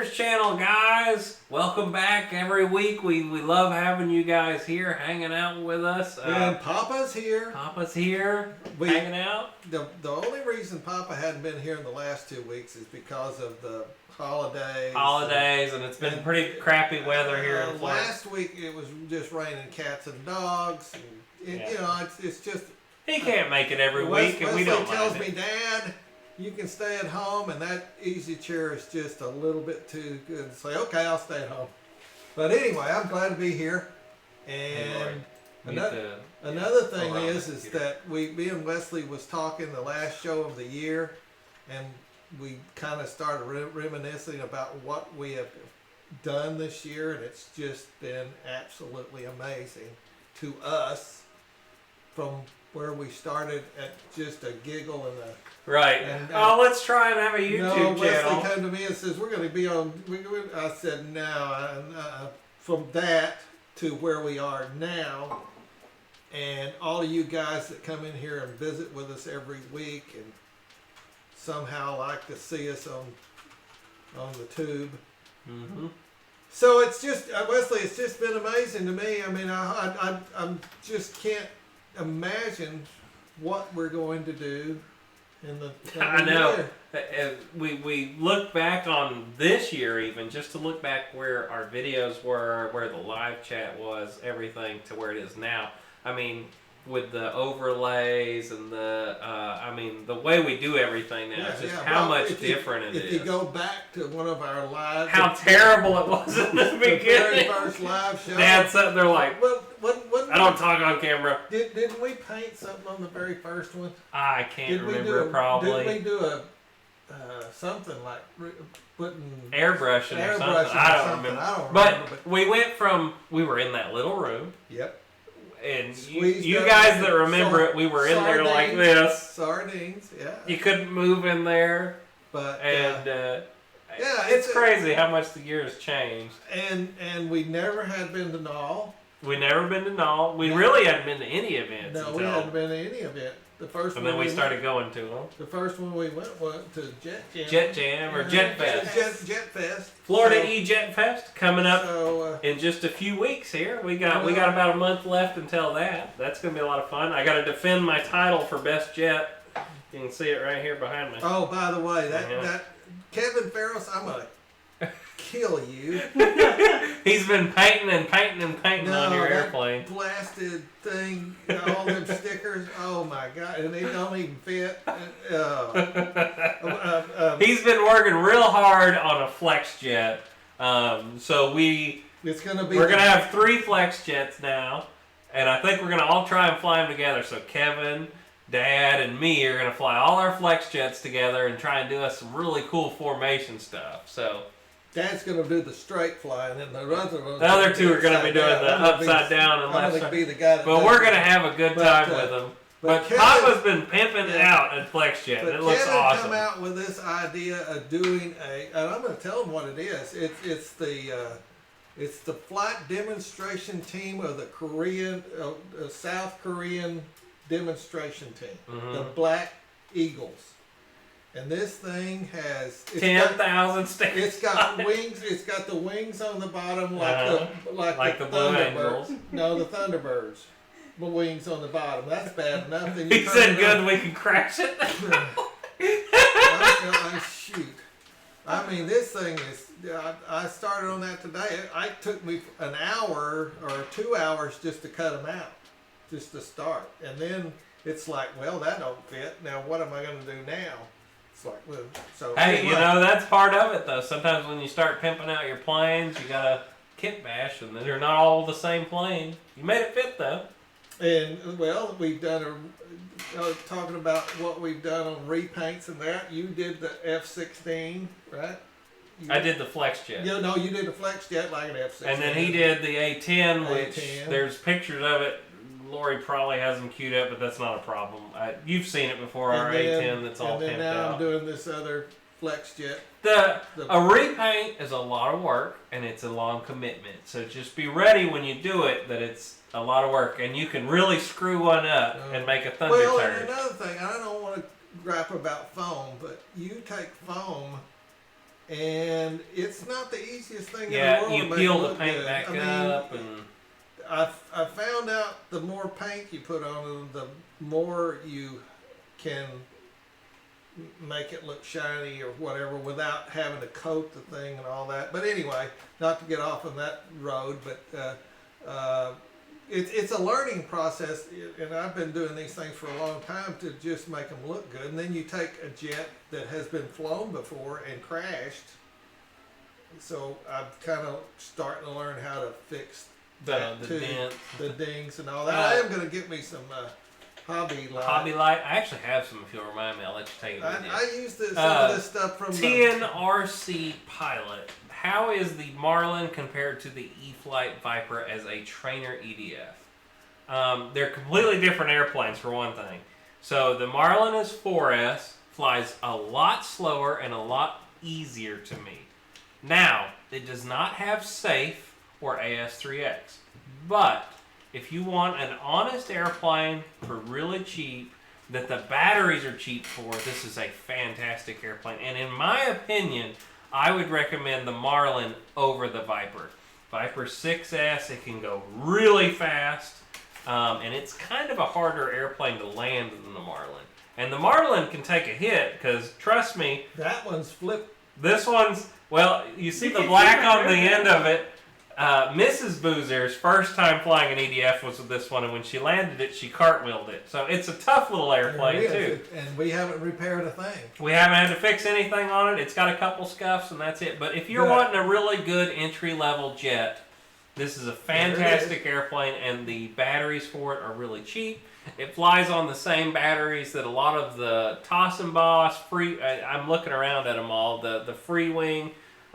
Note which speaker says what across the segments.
Speaker 1: Cheers channel, guys. Welcome back every week. We love having you guys here hanging out with us.
Speaker 2: And Papa's here.
Speaker 1: Papa's here hanging out.
Speaker 2: The only reason Papa hadn't been here in the last 2 weeks is because of the holidays.
Speaker 1: And it's been pretty crappy weather here in Florida.
Speaker 2: Last week it was just raining cats and dogs. And you know, it's just...
Speaker 1: He can't make it every week, and we don't mind
Speaker 2: tells me, Dad, you can stay at home, and that easy chair is just a little bit too good to say, okay, I'll stay at home. But anyway, I'm glad to be here. And another thing is that me and Wesley was talking the last show of the year, and we kind of started reminiscing about what we have done this year, and it's just been absolutely amazing to us from where we started at just a giggle and a...
Speaker 1: Right. Let's try and have a YouTube channel.
Speaker 2: Wesley came to me and says, we're going to be on... I said, no. From that to where we are now, and all of you guys that come in here and visit with us every week and somehow like to see us on the tube.
Speaker 1: Mm-hmm.
Speaker 2: So it's just, Wesley, it's just been amazing to me. I mean, I just can't imagine what we're going to do in the
Speaker 1: year. We look back on this year, even just to look back where our videos were, where the live chat was, everything to where it is now. I mean, with the overlays and the way we do everything now, just how much different it is.
Speaker 2: If you go back to one of our live...
Speaker 1: How terrible it was in the beginning.
Speaker 2: The very first live show.
Speaker 1: They had something, they're like, I don't talk on camera.
Speaker 2: Didn't we paint something on the very first one?
Speaker 1: I can't remember, probably.
Speaker 2: Didn't we do something like putting...
Speaker 1: Airbrushing or something. I don't remember. But we went from, we were in that little room.
Speaker 2: Yep.
Speaker 1: And you guys that remember it, we were in there like this.
Speaker 2: Sardines, yeah.
Speaker 1: You couldn't move in there.
Speaker 2: But
Speaker 1: it's crazy how much the year has changed.
Speaker 2: And we never had been to Knoll.
Speaker 1: We never been to Knoll. We really hadn't been to any events.
Speaker 2: No, we hadn't been to any event. The first
Speaker 1: and
Speaker 2: one
Speaker 1: then we started going to them.
Speaker 2: The first one we went to Jet Jam.
Speaker 1: Jet Jam or Jet Fest.
Speaker 2: Jet Fest.
Speaker 1: Florida E-Jet Fest coming up in just a few weeks here. We got about a month left until that. That's going to be a lot of fun. I got to defend my title for Best Jet. You can see it right here behind me.
Speaker 2: Oh, by the way, that Kevin Ferris, I'm going to kill you.
Speaker 1: He's been painting on your airplane.
Speaker 2: That blasted thing, all them stickers. Oh my God, and they don't even fit.
Speaker 1: He's been working real hard on a flex jet. So we're gonna have 3 flex jets now, and I think we're gonna all try and fly them together. So Kevin, Dad, and me are gonna fly all our flex jets together and try and do us some really cool formation stuff. So.
Speaker 2: Dad's going to do the straight fly, and then the
Speaker 1: other 2 are going to be doing the upside down and left side. But we're going to have a good time with them. But Papa's been pimping out at FlexJet. It looks awesome.
Speaker 2: Kevin come out with this idea of doing and I'm going to tell him what it is. It's the flight demonstration team of the South Korean demonstration team, the Black Eagles. And this thing has
Speaker 1: 10,000 stickers.
Speaker 2: It's got wings. It's got the wings on the bottom, like the
Speaker 1: Blue Angels.
Speaker 2: No, the Thunderbirds. The wings on the bottom. That's bad enough. Then
Speaker 1: he said, "Good, we can crash it."
Speaker 2: Shoot. I mean, this thing is. I started on that today. It took me an hour or 2 hours just to cut them out, just to start, and then it's like, well, that don't fit. Now, what am I going to do now?
Speaker 1: Hey, that's part of it, though. Sometimes when you start pimping out your planes, you got to kit bash, and they're not all the same plane. You made it fit, though.
Speaker 2: And, well, we've done talking about what we've done on repaints and that. You did the F-16, right?
Speaker 1: I did the FlexJet.
Speaker 2: You did the FlexJet like an F-16.
Speaker 1: And then he did the A-10, which there's pictures of it. Lori probably has them queued up, but that's not a problem. You've seen it before, our A-10 that's all pimped out.
Speaker 2: And then now I'm doing this other FlexJet.
Speaker 1: A repaint is a lot of work, and it's a long commitment. So just be ready when you do it that it's a lot of work, and you can really screw one up and make a thunder turn.
Speaker 2: And another thing, I don't want to gripe about foam, but you take foam and it's not the easiest thing in the
Speaker 1: Yeah,
Speaker 2: world.
Speaker 1: you peel the paint back up, and
Speaker 2: I found out the more paint you put on it, the more you can make it look shiny or whatever without having to coat the thing and all that. But anyway, not to get off on that road, but it's a learning process, and I've been doing these things for a long time to just make them look good. And then you take a jet that has been flown before and crashed. So I'm kind of starting to learn how to fix
Speaker 1: the dents,
Speaker 2: the dings and all that. I am going to get me some hobby light.
Speaker 1: Hobby light. I actually have some. If you'll remind me, I'll let you take it.
Speaker 2: I use some of this stuff from
Speaker 1: TNRC Pilot. How is the Marlin compared to the E-Flight Viper as a trainer EDF? They're completely different airplanes for one thing. So the Marlin is 4S, flies a lot slower and a lot easier to me. Now, it does not have SAFE or AS3X, but if you want an honest airplane for really cheap, that the batteries are cheap for, this is a fantastic airplane. And in my opinion, I would recommend the Marlin over the Viper. Viper 6S, it can go really fast, and it's kind of a harder airplane to land than the Marlin. And the Marlin can take a hit, because trust me,
Speaker 2: that one's flipped.
Speaker 1: This one's, well, you see the black on the end of it. Mrs. Boozer's first time flying an EDF was with this one, and when she landed it, she cartwheeled it. So it's a tough little airplane, too.
Speaker 2: And we haven't repaired a thing.
Speaker 1: We haven't had to fix anything on it. It's got a couple scuffs, and that's it. But if you're wanting a really good entry-level jet, this is a fantastic airplane, and the batteries for it are really cheap. It flies on the same batteries that a lot of the Toss and Boss, I'm looking around at them all, the Free Wing,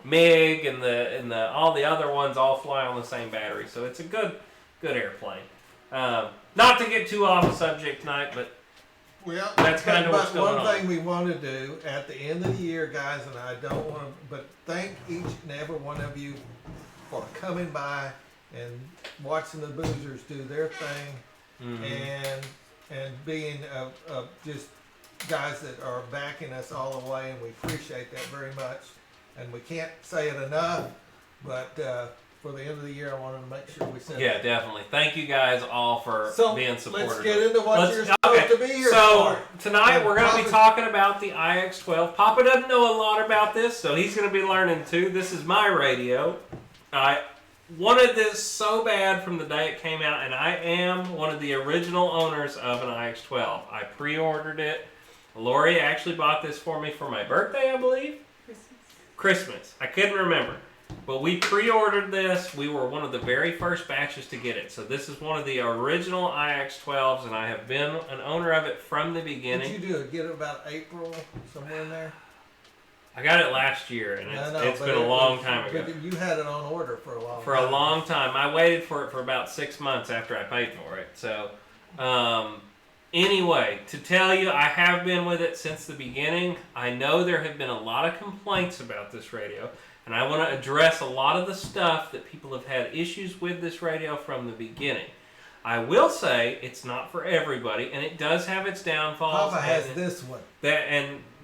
Speaker 1: MiG, and the all the other ones all fly on the same battery. So it's a good airplane. Not to get too off the subject tonight, but that's kind of what's going on.
Speaker 2: One thing we want to do at the end of the year, guys, and I don't want to, but thank each and every one of you for coming by and watching the Boozers do their thing, and being just guys that are backing us all the way, and we appreciate that very much. And we can't say it enough, but for the end of the year, I wanted to make sure we said
Speaker 1: Yeah, definitely. Thank you guys all for being supportive.
Speaker 2: Let's get into what you're supposed to be here for.
Speaker 1: Tonight we're going to be talking about the iX12. Papa doesn't know a lot about this, so he's going to be learning too. This is my radio. I wanted this so bad from the day it came out, and I am one of the original owners of an iX12. I pre-ordered it. Lori actually bought this for me for my birthday, I believe. Christmas. I couldn't remember. But we pre-ordered this. We were one of the very first batches to get it. So this is one of the original iX12s, and I have been an owner of it from the beginning.
Speaker 2: Did you get it about April, somewhere in there?
Speaker 1: I got it last year, and it's been a long time ago.
Speaker 2: But you had it on order for a long time.
Speaker 1: For a long time. I waited for it for about 6 months after I paid for it. So, anyway, to tell you, I have been with it since the beginning. I know there have been a lot of complaints about this radio, and I want to address a lot of the stuff that people have had issues with this radio from the beginning. I will say it's not for everybody, and it does have its downfalls.
Speaker 2: Papa has this one.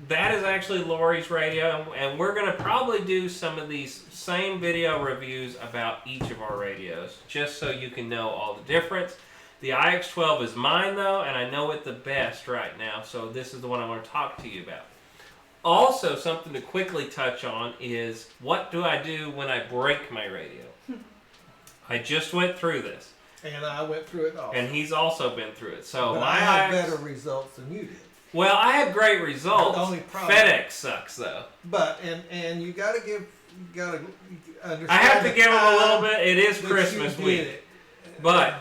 Speaker 1: That is actually Lori's radio, and we're going to probably do some of these same video reviews about each of our radios, just so you can know all the difference. The iX12 is mine, though, and I know it the best right now, so this is the one I want to talk to you about. Also, something to quickly touch on is, what do I do when I break my radio? I just went through this.
Speaker 2: And I went through it also.
Speaker 1: And he's also been through it. So
Speaker 2: but I had better results than you did.
Speaker 1: Well, I had great results.
Speaker 2: The only problem,
Speaker 1: FedEx sucks, though.
Speaker 2: But, and you got to understand.
Speaker 1: I have to give him a little bit. It is Christmas week. But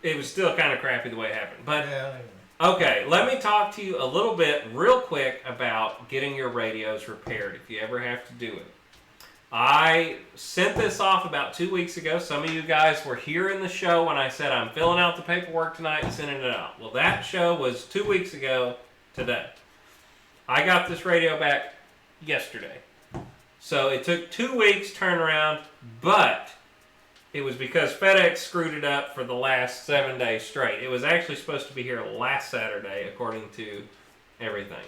Speaker 1: it was still kind of crappy the way it happened. But okay, let me talk to you a little bit, real quick, about getting your radios repaired if you ever have to do it. I sent this off about 2 weeks ago. Some of you guys were here in the show when I said I'm filling out the paperwork tonight and sending it out. Well, that show was 2 weeks ago today. I got this radio back yesterday. So it took 2 weeks turnaround, but it was because FedEx screwed it up for the last 7 days straight. It was actually supposed to be here last Saturday, according to everything.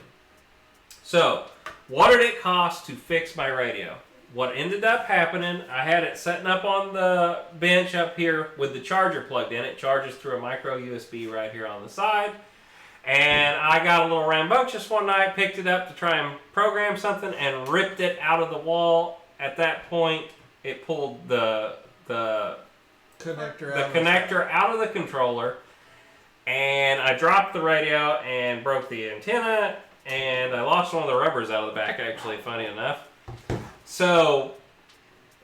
Speaker 1: So What did it cost to fix my radio? What ended up happening, I had it setting up on the bench up here with the charger plugged in. It charges through a micro USB right here on the side. And I got a little rambunctious one night, picked it up to try and program something, and ripped it out of the wall. At that point, it pulled the connector out of the controller, and I dropped the radio and broke the antenna, and I lost one of the rubbers out of the back, actually, funny enough. So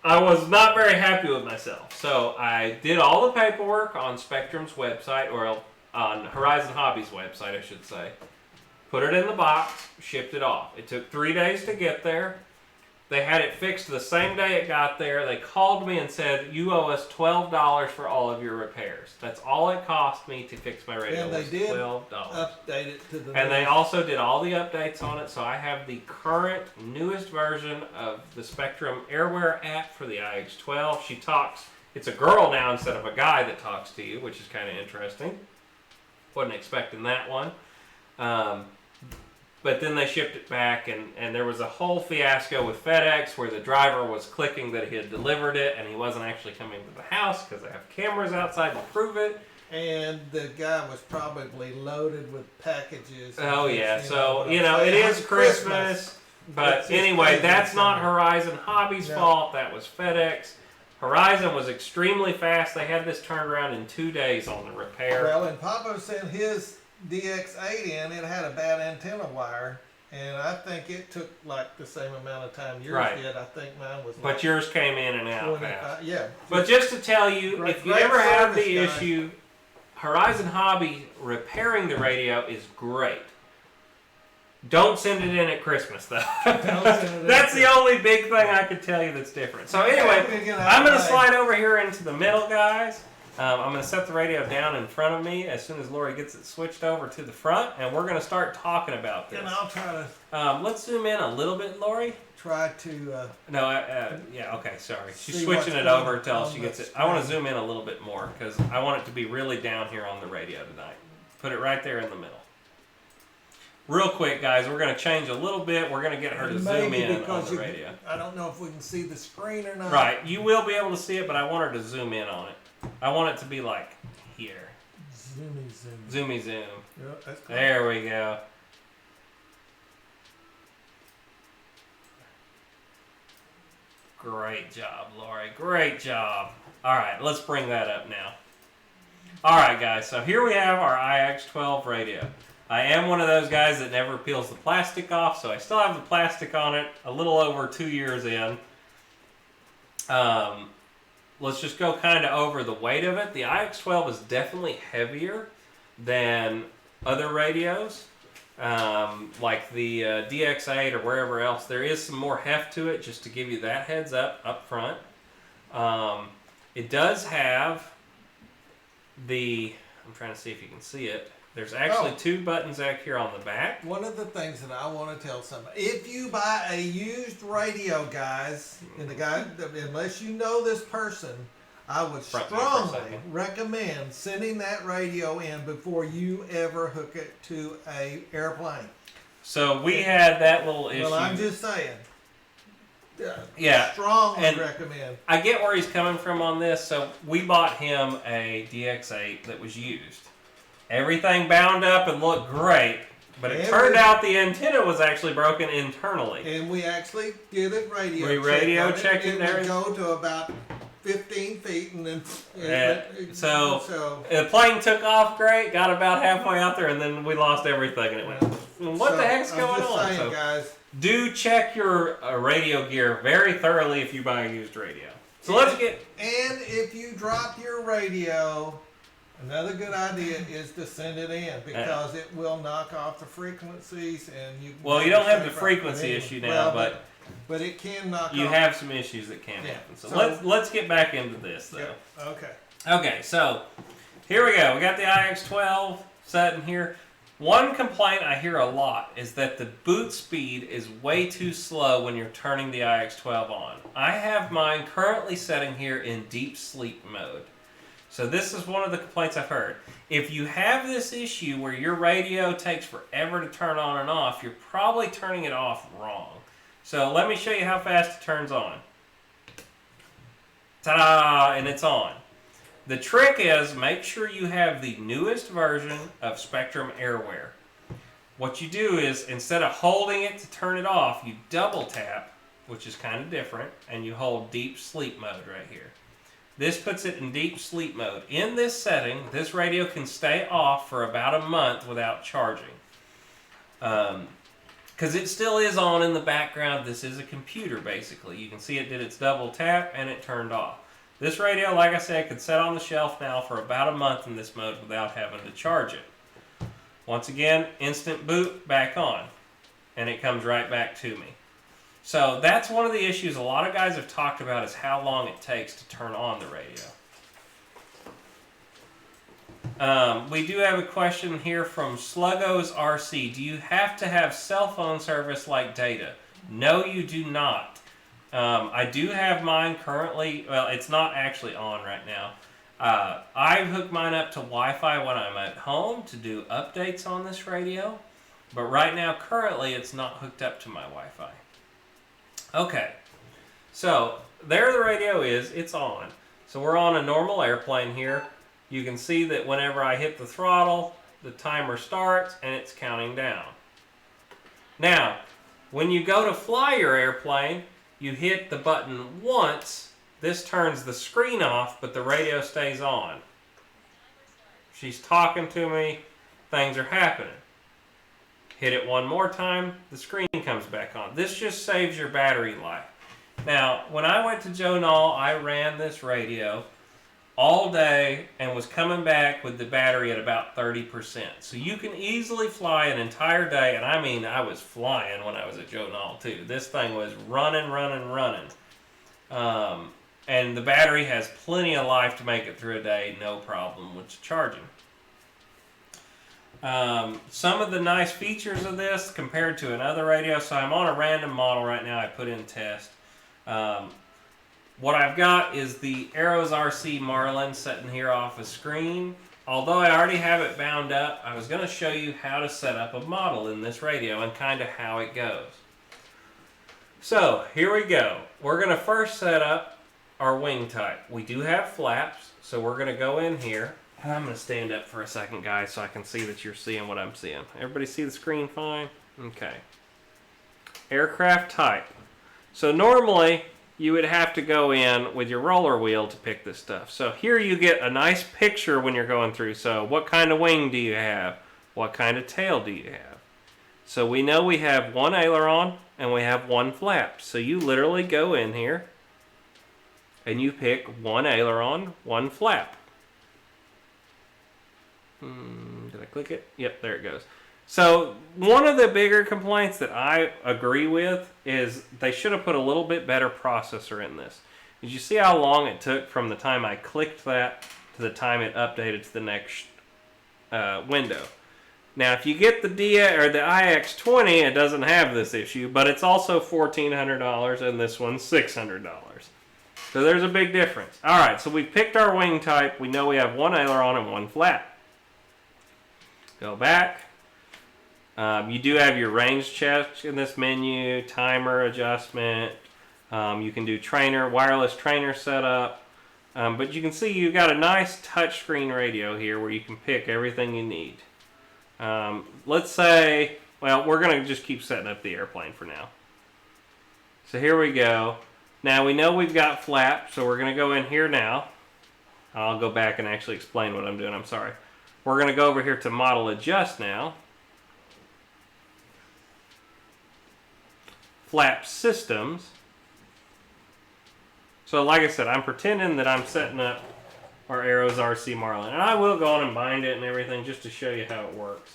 Speaker 1: I was not very happy with myself. So I did all the paperwork on Spectrum's website, or on Horizon Hobby's website, I should say. Put it in the box, shipped it off. It took 3 days to get there. They had it fixed the same day it got there. They called me and said, you owe us $12 for all of your repairs. That's all it cost me to fix my radio.
Speaker 2: And they did
Speaker 1: $12.
Speaker 2: update it to the
Speaker 1: And they also did all the updates on it, so I have the current, newest version of the Spectrum Airwear app for the iX12. She talks, it's a girl now instead of a guy that talks to you, which is kind of interesting. Wasn't expecting that one. But then they shipped it back, and there was a whole fiasco with FedEx where the driver was clicking that he had delivered it, and he wasn't actually coming to the house because they have cameras outside to prove it.
Speaker 2: And the guy was probably loaded with packages.
Speaker 1: Oh, yeah. So, it is Christmas. But anyway, that's not Horizon Hobby's fault. That was FedEx. Horizon was extremely fast. They had this turned around in 2 days on the repair.
Speaker 2: Well, and Papa sent his DX8 in. It had a bad antenna wire, and I think it took like the same amount of time yours did. I think mine was.
Speaker 1: But yours came in and out fast.
Speaker 2: Yeah.
Speaker 1: But just to tell you, if you ever have the issue, Horizon Hobby repairing the radio is great. Don't send it in at Christmas, though. That's the only big thing I could tell you that's different. So anyway, I'm going to slide over here into the middle, guys. I'm going to set the radio down in front of me as soon as Lori gets it switched over to the front, and we're going to start talking about this.
Speaker 2: And I'll try to...
Speaker 1: let's zoom in a little bit, Lori.
Speaker 2: Try to...
Speaker 1: yeah, okay, sorry. She's switching it over until she gets it. I want to zoom in a little bit more because I want it to be really down here on the radio tonight. Put it right there in the middle. Real quick, guys, we're going to change a little bit. We're going to get her to zoom in on the radio.
Speaker 2: I don't know if we can see the screen or not.
Speaker 1: Right. You will be able to see it, but I want her to zoom in on it. I want it to be like here.
Speaker 2: Zoomy zoom.
Speaker 1: Zoomy zoom.
Speaker 2: Yep, that's cool.
Speaker 1: There we go. Great job, Lori. Great job. All right, let's bring that up now. All right, guys, so here we have our iX12 radio. I am one of those guys that never peels the plastic off, so I still have the plastic on it, a little over 2 years in. Let's just go kind of over the weight of it. The iX12 is definitely heavier than other radios, like the DX8 or wherever else. There is some more heft to it, just to give you that heads up front. It does have the, I'm trying to see if you can see it. There's actually two buttons out here on the back.
Speaker 2: One of the things that I want to tell somebody, if you buy a used radio, guys, and unless you know this person, I would strongly recommend sending that radio in before you ever hook it to a airplane.
Speaker 1: So we had that little issue.
Speaker 2: Well, I'm just saying. Strongly recommend.
Speaker 1: I get where he's coming from on this. So we bought him a DX8 that was used. Everything bound up and looked great, but it turned out the antenna was actually broken internally.
Speaker 2: And we actually did a radio
Speaker 1: check. We radio checked it and everything.
Speaker 2: It would go to about 15 feet and then...
Speaker 1: So the plane took off great, got about halfway out there, and then we lost everything. And it went, what the heck's going on?
Speaker 2: Saying, guys,
Speaker 1: do check your radio gear very thoroughly if you buy a used radio. So let's get...
Speaker 2: And if you drop your radio... Another good idea is to send it in because it will knock off the frequencies and you.
Speaker 1: Well, you don't have the frequency issue now,
Speaker 2: but it can knock off.
Speaker 1: You have some issues that can happen. So let's get back into this though.
Speaker 2: Yep. Okay.
Speaker 1: Okay, so here we go. We got the iX12 set in here. One complaint I hear a lot is that the boot speed is way too slow when you're turning the iX12 on. I have mine currently setting here in deep sleep mode. So this is one of the complaints I've heard. If you have this issue where your radio takes forever to turn on and off, you're probably turning it off wrong. So let me show you how fast it turns on. Ta-da! And it's on. The trick is make sure you have the newest version of Spectrum Airwear. What you do is, instead of holding it to turn it off, you double tap, which is kind of different, and you hold deep sleep mode right here. This puts it in deep sleep mode. In this setting, this radio can stay off for about a month without charging. Because it still is on in the background. This is a computer, basically. You can see it did its double tap, and it turned off. This radio, like I said, could sit on the shelf now for about a month in this mode without having to charge it. Once again, instant boot, back on. And it comes right back to me. So that's one of the issues a lot of guys have talked about, is how long it takes to turn on the radio. We do have a question here from Sluggos RC. Do you have to have cell phone service like data? No, you do not. I do have mine currently. Well, it's not actually on right now. I hook mine up to Wi-Fi when I'm at home to do updates on this radio. But right now, currently, it's not hooked up to my Wi-Fi. Okay, so there the radio is, it's on. So we're on a normal airplane here. You can see that whenever I hit the throttle, the timer starts and it's counting down. Now, when you go to fly your airplane, you hit the button once. This turns the screen off, but the radio stays on. She's talking to me, things are happening. Hit it one more time, the screen comes back on. This just saves your battery life. Now, when I went to Joe Knoll, I ran this radio all day and was coming back with the battery at about 30%. So you can easily fly an entire day, and I mean, I was flying when I was at Joe Knoll too. This thing was running. And the battery has plenty of life to make it through a day, no problem with charging. Some of the nice features of this compared to another radio, so I'm on a random model right now I put in test. What I've got is the Arrows RC Marlin sitting here off the screen. Although I already have it bound up, I was going to show you how to set up a model in this radio and kind of how it goes. So here we go. We're going to first set up our wing type. We do have flaps, so we're going to go in here. And I'm going to stand up for a second, guys, so I can see that you're seeing what I'm seeing. Everybody see the screen fine? Okay. Aircraft type. So normally, you would have to go in with your roller wheel to pick this stuff. So here you get a nice picture when you're going through. So what kind of wing do you have? What kind of tail do you have? So we know we have one aileron and we have one flap. So you literally go in here and you pick one aileron, one flap. Did I click it? Yep, there it goes. So one of the bigger complaints that I agree with is they should have put a little bit better processor in this. Did you see how long it took from the time I clicked that to the time it updated to the next window? Now, if you get the iX12, it doesn't have this issue, but it's also $1,400 and this one's $600. So there's a big difference. All right, so we've picked our wing type. We know we have one aileron and one flap. Go back. You do have your range check in this menu, timer adjustment. You can do wireless trainer setup. But you can see you've got a nice touchscreen radio here where you can pick everything you need. Let's say, well, we're going to just keep setting up the airplane for now. So here we go. Now we know we've got flaps, so we're going to go in here now. I'll go back and actually explain what I'm doing. I'm sorry. We're going to go over here to Model Adjust now. Flap Systems. So like I said, I'm pretending that I'm setting up our Arrows RC Marlin. And I will go on and bind it and everything just to show you how it works.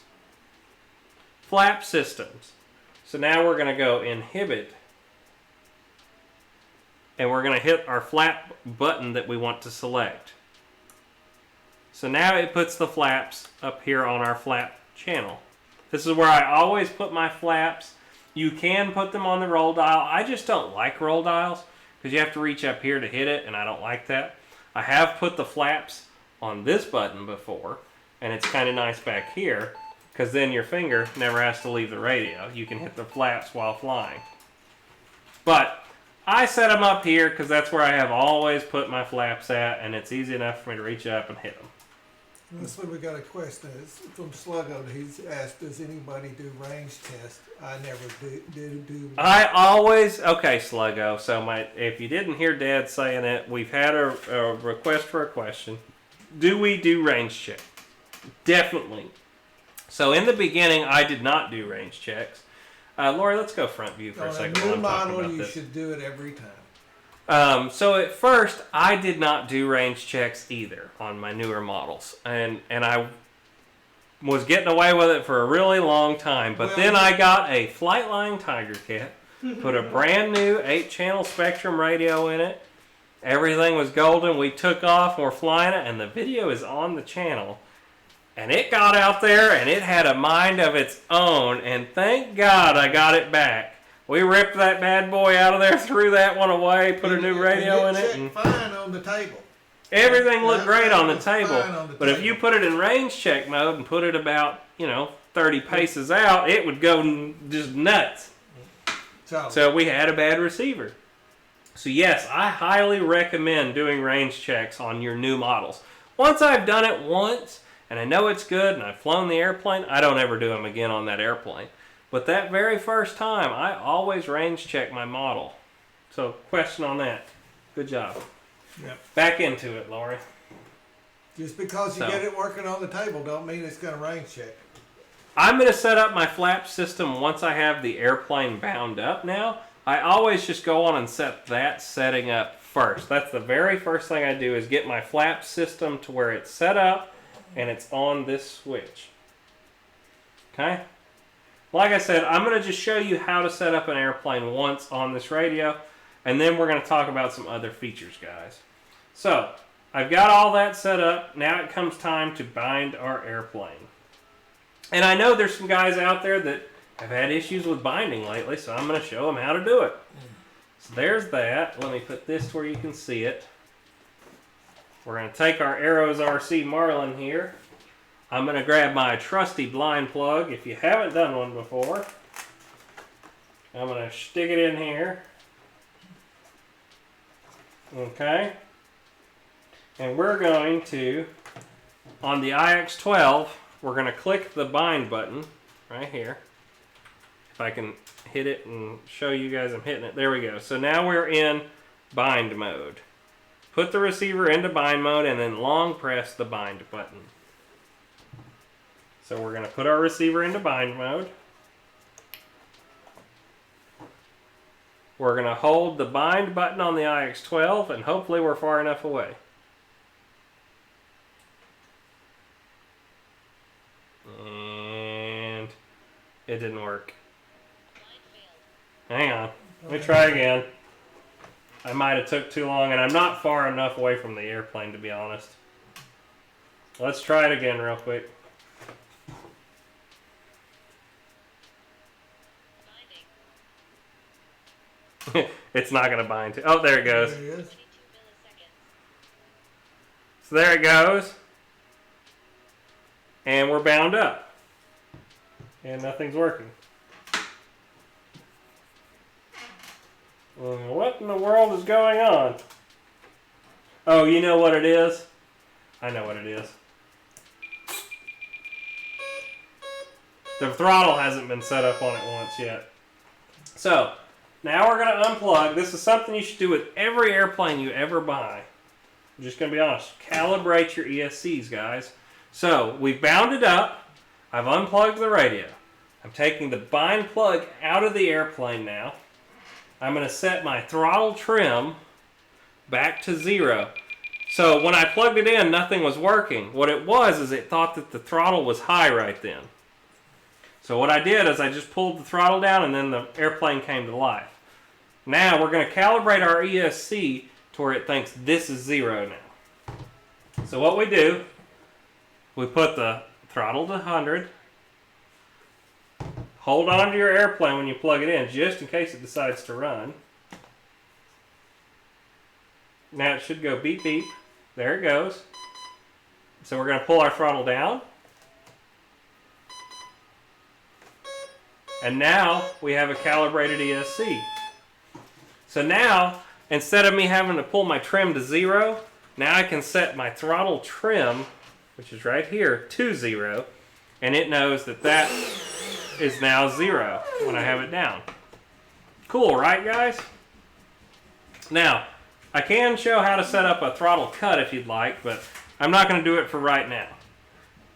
Speaker 1: Flap Systems. So now we're going to go Inhibit. And we're going to hit our flap button that we want to select. So now it puts the flaps up here on our flap channel. This is where I always put my flaps. You can put them on the roll dial. I just don't like roll dials because you have to reach up here to hit it, and I don't like that. I have put the flaps on this button before, and it's kind of nice back here because then your finger never has to leave the radio. You can hit the flaps while flying. But I set them up here because that's where I have always put my flaps at, and it's easy enough for me to reach up and hit them.
Speaker 2: So we got a question. It's from Sluggo. He's asked, does anybody do range tests? I never do.
Speaker 1: I always, okay, Sluggo. So if you didn't hear Dad saying it, we've had a request for a question. Do we do range check? Definitely. So in the beginning, I did not do range checks. Lori, let's go front view for a second.
Speaker 2: On a new model, you should do it every time.
Speaker 1: So at first, I did not do range checks either on my newer models, and I was getting away with it for a really long time. But then I got a Flightline Tiger kit, put a brand new 8-channel Spectrum radio in it. Everything was golden. We took off, and we're flying it, and the video is on the channel. And it got out there, and it had a mind of its own, and thank God I got it back. We ripped that bad boy out of there, threw that one away, put a new radio in it.
Speaker 2: And fine on the table.
Speaker 1: Everything looked great on the table. But if you put it in range check mode and put it about, 30 paces out, it would go just nuts. So we had a bad receiver. So yes, I highly recommend doing range checks on your new models. Once I've done it once, and I know it's good, and I've flown the airplane, I don't ever do them again on that airplane. But that very first time, I always range check my model. So, question on that. Good job.
Speaker 2: Yep.
Speaker 1: Back into it, Lori.
Speaker 2: Just because you get it working on the table don't mean it's going to range check.
Speaker 1: I'm going to set up my flap system once I have the airplane bound up now. I always just go on and set that setting up first. That's the very first thing I do is get my flap system to where it's set up and it's on this switch. Okay? Like I said, I'm going to just show you how to set up an airplane once on this radio, and then we're going to talk about some other features, guys. So, I've got all that set up. Now it comes time to bind our airplane. And I know there's some guys out there that have had issues with binding lately, so I'm going to show them how to do it. So there's that. Let me put this where you can see it. We're going to take our Arrows RC Marlin here. I'm going to grab my trusty blind plug. If you haven't done one before, I'm going to stick it in here. Okay. And we're going to, on the iX12, we're going to click the bind button right here. If I can hit it and show you guys I'm hitting it. There we go. So now we're in bind mode. Put the receiver into bind mode and then long press the bind button. So we're going to put our receiver into bind mode. We're going to hold the bind button on the iX12 and hopefully we're far enough away. And it didn't work. Hang on. Let me try again. I might have took too long and I'm not far enough away from the airplane to be honest. Let's try it again real quick. It's not going to bind to. Oh, there it goes.
Speaker 2: There it is.
Speaker 1: So there it goes. And we're bound up. And nothing's working. What in the world is going on? Oh, you know what it is? I know what it is. The throttle hasn't been set up on it once yet. So, now we're going to unplug. This is something you should do with every airplane you ever buy. I'm just going to be honest. Calibrate your ESCs, guys. So, we've bound it up. I've unplugged the radio. I'm taking the bind plug out of the airplane now. I'm going to set my throttle trim back to 0. So, when I plugged it in, nothing was working. What it was is it thought that the throttle was high right then. So what I did is I just pulled the throttle down and then the airplane came to life. Now we're going to calibrate our ESC to where it thinks this is 0 now. So what we do, we put the throttle to 100. Hold on to your airplane when you plug it in just in case it decides to run. Now it should go beep beep. There it goes. So we're going to pull our throttle down. And now we have a calibrated ESC. So now, instead of me having to pull my trim to 0, now I can set my throttle trim, which is right here, to 0. And it knows that that is now 0 when I have it down. Cool, right guys? Now, I can show how to set up a throttle cut if you'd like, but I'm not going to do it for right now.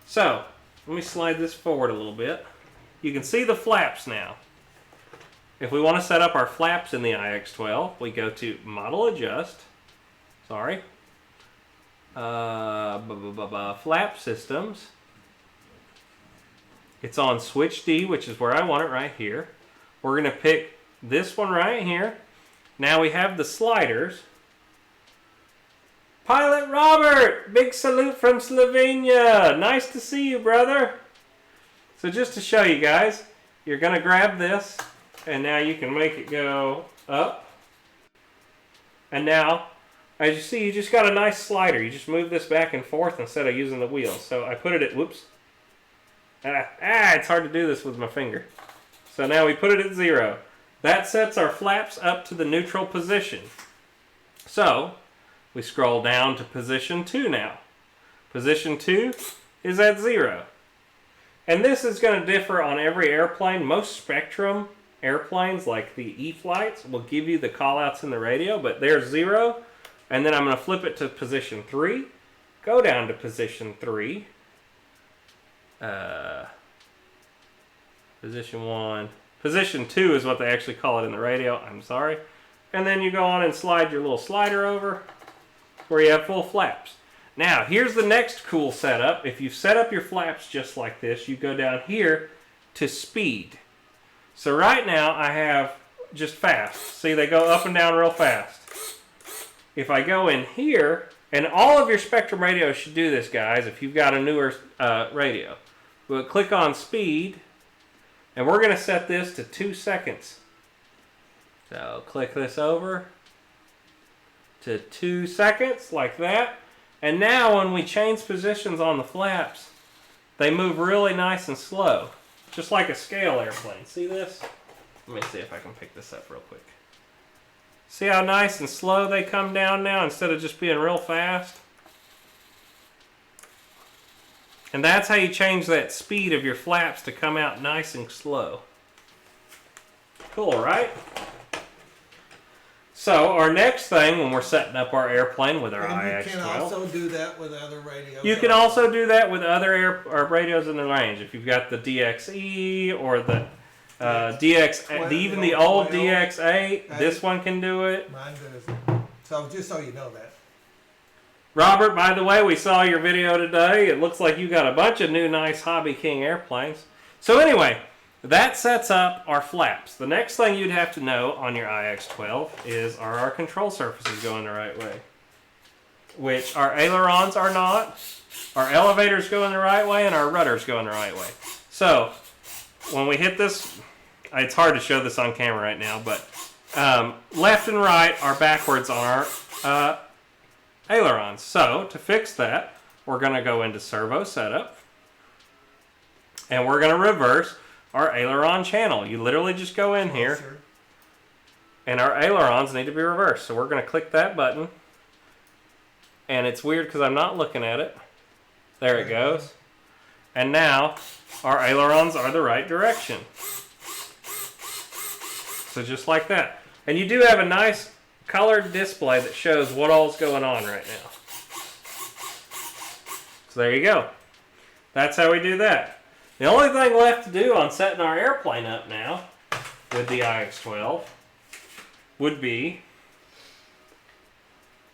Speaker 1: So, let me slide this forward a little bit. You can see the flaps now. If we want to set up our flaps in the iX12, we go to Model Adjust. Sorry. Flap Systems. It's on Switch D, which is where I want it right here. We're going to pick this one right here. Now we have the sliders. Pilot Robert! Big salute from Slovenia! Nice to see you, brother! So just to show you guys, you're going to grab this, and now you can make it go up. And now, as you see, you just got a nice slider. You just move this back and forth instead of using the wheels. So I put it at, whoops. It's hard to do this with my finger. So now we put it at 0. That sets our flaps up to the neutral position. So, we scroll down to position 2 now. Position 2 is at 0. And this is going to differ on every airplane. Most Spectrum airplanes, like the E-flights, will give you the callouts in the radio, but they're 0. And then I'm going to flip it to position 3. Go down to position 3. Position 1. Position 2 is what they actually call it in the radio. I'm sorry. And then you go on and slide your little slider over where you have full flaps. Now, here's the next cool setup. If you set up your flaps just like this, you go down here to speed. So right now I have just fast. See, they go up and down real fast. If I go in here, and all of your Spectrum radios should do this, guys, if you've got a newer radio. We'll click on speed, and we're going to set this to 2 seconds. So click this over to 2 seconds, like that. And now when we change positions on the flaps, they move really nice and slow. Just like a scale airplane. See this? Let me see if I can pick this up real quick. See how nice and slow they come down now instead of just being real fast? And that's how you change that speed of your flaps to come out nice and slow. Cool, right? So our next thing when we're setting up our airplane with our iX12.
Speaker 2: You can also do that with other radios.
Speaker 1: You can also do that with other radios in the range. If you've got the DXE or the even the old DX8, this one can do it.
Speaker 2: Mine does. So just so you know that.
Speaker 1: Robert, by the way, we saw your video today. It looks like you got a bunch of new nice Hobby King airplanes. So anyway, that sets up our flaps. The next thing you'd have to know on your iX12 is, are our control surfaces going the right way? Which our ailerons are not. Our elevators go in the right way and our rudders go in the right way. So when we hit this, it's hard to show this on camera right now, but left and right are backwards on our ailerons. So to fix that, we're going to go into servo setup and we're going to reverse our aileron channel. You literally just go in here and our ailerons need to be reversed. So we're going to click that button, and it's weird because I'm not looking at it. There it goes. And now our ailerons are the right direction. So just like that. And you do have a nice colored display that shows what all's going on right now. So there you go. That's how we do that. The only thing left to do on setting our airplane up now with the iX12 would be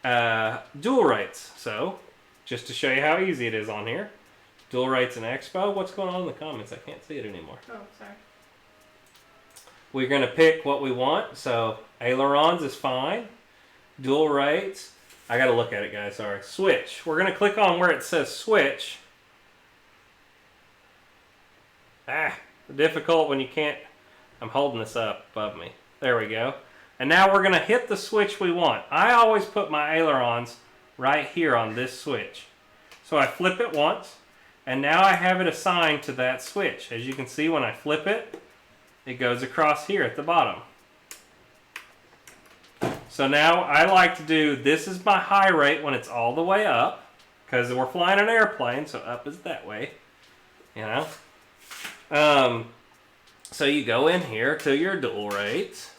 Speaker 1: dual rates. So just to show you how easy it is on here. Dual rates and Expo. What's going on in the comments? I can't see it anymore.
Speaker 3: Oh, sorry.
Speaker 1: We're going to pick what we want. So ailerons is fine. Dual rates. I got to look at it, guys. Sorry. Switch. We're going to click on where it says switch. Difficult when you can't. I'm holding this up above me. There we go. And now we're going to hit the switch we want. I always put my ailerons right here on this switch. So I flip it once, and now I have it assigned to that switch. As you can see, when I flip it, it goes across here at the bottom. So now I like to do, this is my high rate when it's all the way up, because we're flying an airplane, so up is that way, you know. So you go in here to your dual rates,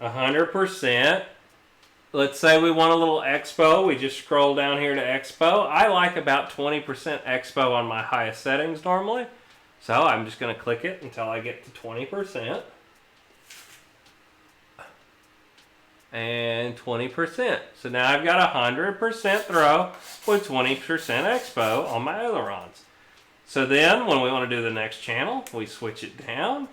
Speaker 1: 100%. Let's say we want a little expo. We just scroll down here to expo. I like about 20% expo on my highest settings normally. So I'm just going to click it until I get to 20%. And 20%. So now I've got 100% throw with 20% expo on my ailerons. So then when we want to do the next channel, we switch it down.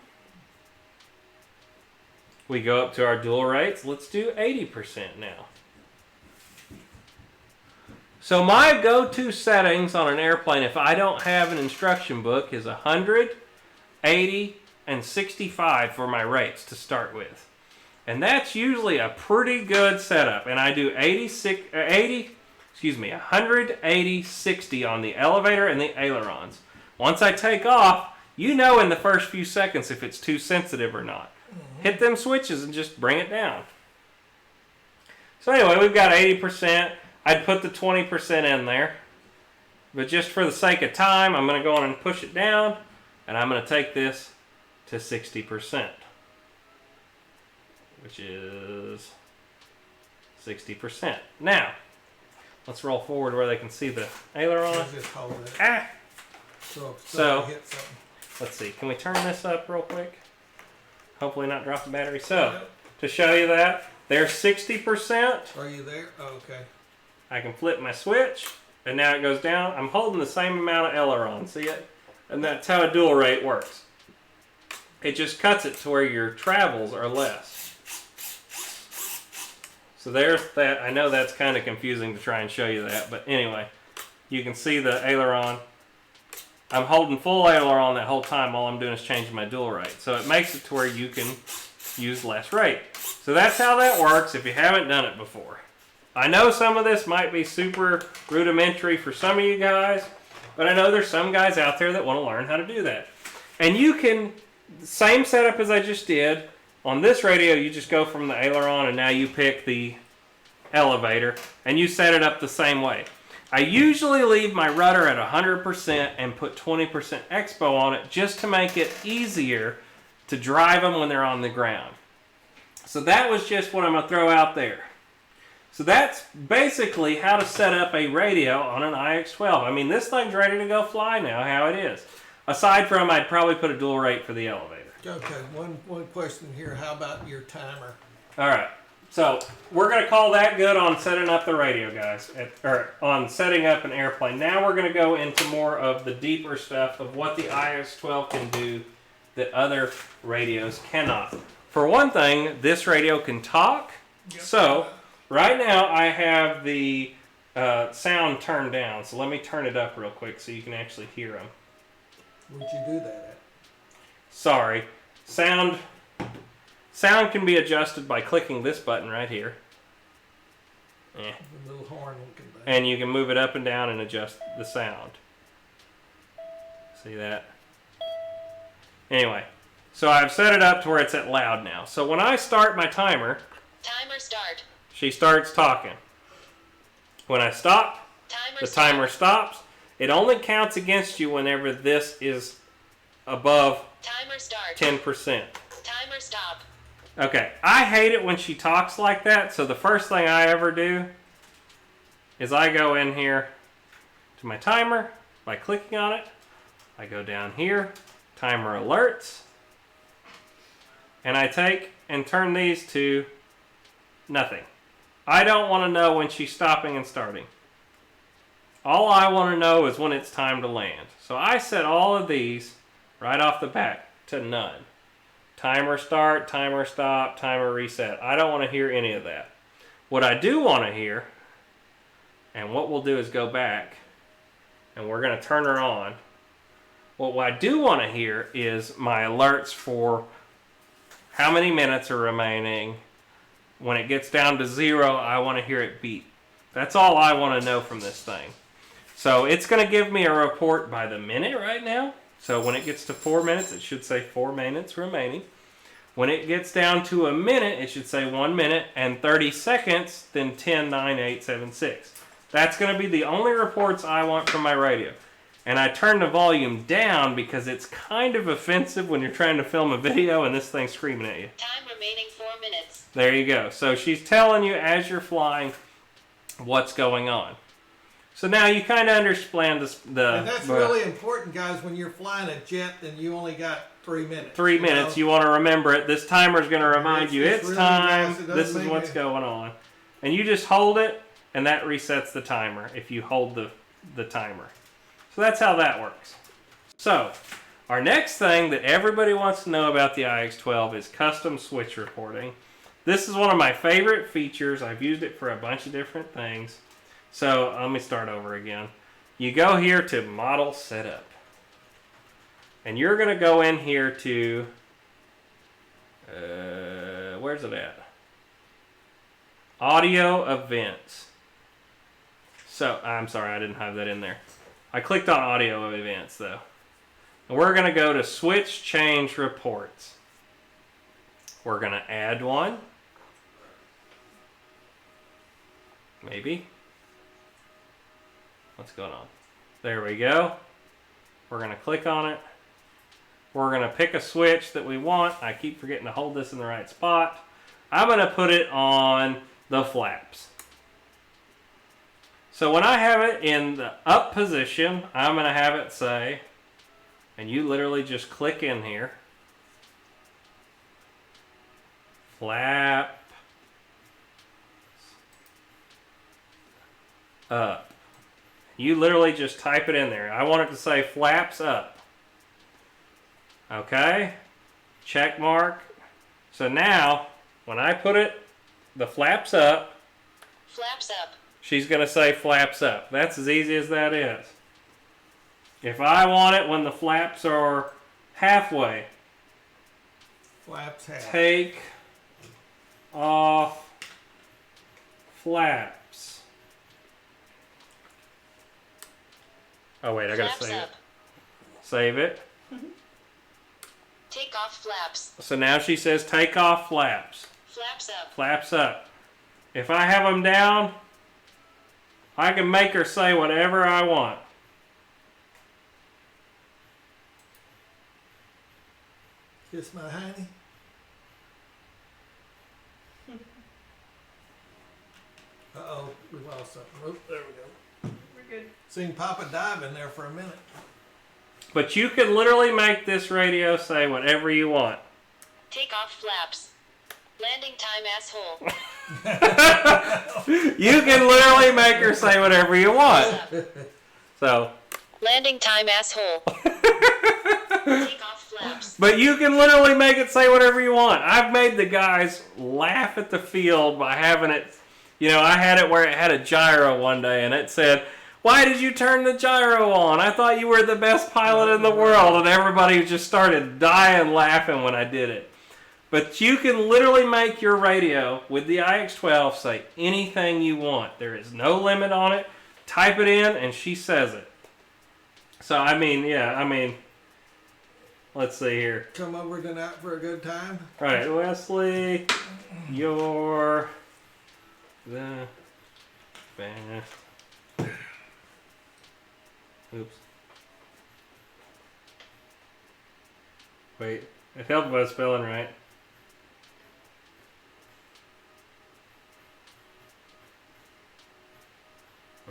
Speaker 1: We go up to our dual rates. Let's do 80% now. So my go-to settings on an airplane, if I don't have an instruction book, is 100, 80, and 65 for my rates to start with. And that's usually a pretty good setup. And I do 100, 80, 60 on the elevator and the ailerons. Once I take off, you know in the first few seconds if it's too sensitive or not. Hit them switches and just bring it down. So anyway, we've got 80%. I'd put the 20% in there. But just for the sake of time, I'm going to go on and push it down. And I'm going to take this to 60%. Which is 60%. Now, let's roll forward where they can see the aileron.
Speaker 2: Just hold it.
Speaker 1: Ah!
Speaker 2: So hit something.
Speaker 1: Let's see. Can we turn this up real quick? Hopefully not drop the battery. So, to show you that, there's 60%.
Speaker 2: Are you there? Oh, okay.
Speaker 1: I can flip my switch, and now it goes down. I'm holding the same amount of aileron. See it? And that's how a dual rate works. It just cuts it to where your travels are less. So there's that. I know that's kind of confusing to try and show you that, but anyway, you can see the aileron. I'm holding full aileron that whole time. All I'm doing is changing my dual rate. So it makes it to where you can use less rate. So that's how that works if you haven't done it before. I know some of this might be super rudimentary for some of you guys, but I know there's some guys out there that want to learn how to do that. And you can, same setup as I just did. On this radio, you just go from the aileron and now you pick the elevator and you set it up the same way. I usually leave my rudder at 100% and put 20% expo on it just to make it easier to drive them when they're on the ground. So that was just what I'm going to throw out there. So that's basically how to set up a radio on an iX12. I mean, this thing's ready to go fly now, how it is. Aside from, I'd probably put a dual rate for the elevator.
Speaker 2: Okay, one question here. How about your timer?
Speaker 1: All right. So we're going to call that good on setting up the radio, guys, or on setting up an airplane. Now we're going to go into more of the deeper stuff of what the iX12 can do that other radios cannot. For one thing, this radio can talk. Yep. So right now I have the sound turned down. So let me turn it up real quick so you can actually hear them.
Speaker 2: Where'd you do that at?
Speaker 1: Sorry. Sound can be adjusted by clicking this button right here.
Speaker 2: The little horn looking thing.
Speaker 1: And you can move it up and down and adjust the sound. See that? Anyway, so I've set it up to where it's at loud now. So when I start my timer,
Speaker 3: start.
Speaker 1: She starts talking. When I stop, the timer stops. It only counts against you whenever this is above 10%.
Speaker 3: Timer stop.
Speaker 1: Okay, I hate it when she talks like that, so the first thing I ever do is I go in here to my timer by clicking on it. I go down here, timer alerts, and I take and turn these to nothing. I don't want to know when she's stopping and starting. All I want to know is when it's time to land. So I set all of these right off the bat to none. Timer start, timer stop, timer reset. I don't want to hear any of that. What I do want to hear, and what we'll do is go back, and we're going to turn her on. What I do want to hear is my alerts for how many minutes are remaining. When it gets down to 0, I want to hear it beep. That's all I want to know from this thing. So it's going to give me a report by the minute right now. So when it gets to 4 minutes, it should say 4 minutes remaining. When it gets down to a minute, it should say 1 minute and 30 seconds, then 10, 9, 8, 7, 6. That's going to be the only reports I want from my radio. And I turn the volume down because it's kind of offensive when you're trying to film a video and this thing's screaming at you.
Speaker 3: Time remaining 4 minutes.
Speaker 1: There you go. So she's telling you as you're flying what's going on. So now you kind of understand the...
Speaker 2: And that's really important, guys, when you're flying a jet and you only got 3 minutes.
Speaker 1: 3 minutes, you want to remember it. This timer's going to remind you it's
Speaker 2: really
Speaker 1: time,
Speaker 2: nice.
Speaker 1: this is what's going on. And you just hold it, and that resets the timer if you hold the timer. So that's how that works. So, our next thing that everybody wants to know about the iX12 is custom switch reporting. This is one of my favorite features. I've used it for a bunch of different things. So, let me start over again. You go here to Model Setup. And you're going to go in here to... where's it at? Audio Events. So, I'm sorry, I didn't have that in there. I clicked on Audio Events, though. And we're going to go to Switch Change Reports. We're going to add one. Maybe. What's going on? There we go. We're going to click on it. We're going to pick a switch that we want. I keep forgetting to hold this in the right spot. I'm going to put it on the flaps. So when I have it in the up position, I'm going to have it say, and you literally just click in here, flap up. You literally just type it in there. I want it to say flaps up. Okay? Check mark. So now, when I put it, the flaps up.
Speaker 3: Flaps up.
Speaker 1: She's going to say flaps up. That's as easy as that is. If I want it when the flaps are halfway,
Speaker 2: Flaps half.
Speaker 1: take off flaps. Oh wait, I got to
Speaker 3: Flaps
Speaker 1: save
Speaker 3: up.
Speaker 1: it. Save it.
Speaker 3: Take off flaps.
Speaker 1: So now she says take off flaps.
Speaker 3: Flaps up.
Speaker 1: Flaps up. If I have them down, I can make her say whatever I want.
Speaker 2: Kiss my honey. Uh-oh, we lost something. Oh, there we go.
Speaker 4: We're good.
Speaker 2: Seen Papa dive in there for a minute.
Speaker 1: But you can literally make this radio say whatever you want.
Speaker 3: Take off flaps. Landing time, asshole.
Speaker 1: You can literally make her say whatever you want. So.
Speaker 3: Landing time, asshole. Take off flaps.
Speaker 1: But you can literally make it say whatever you want. I've made the guys laugh at the field by having it. You know, I had it where it had a gyro one day and it said, "Why did you turn the gyro on? I thought you were the best pilot in the world." And everybody just started dying laughing when I did it. But you can literally make your radio with the iX12 say anything you want. There is no limit on it. Type it in and she says it. So, I mean, let's see here.
Speaker 2: Come over tonight for a good time.
Speaker 1: All right, Wesley, you're the best. Oops. Wait, it helped by spelling right.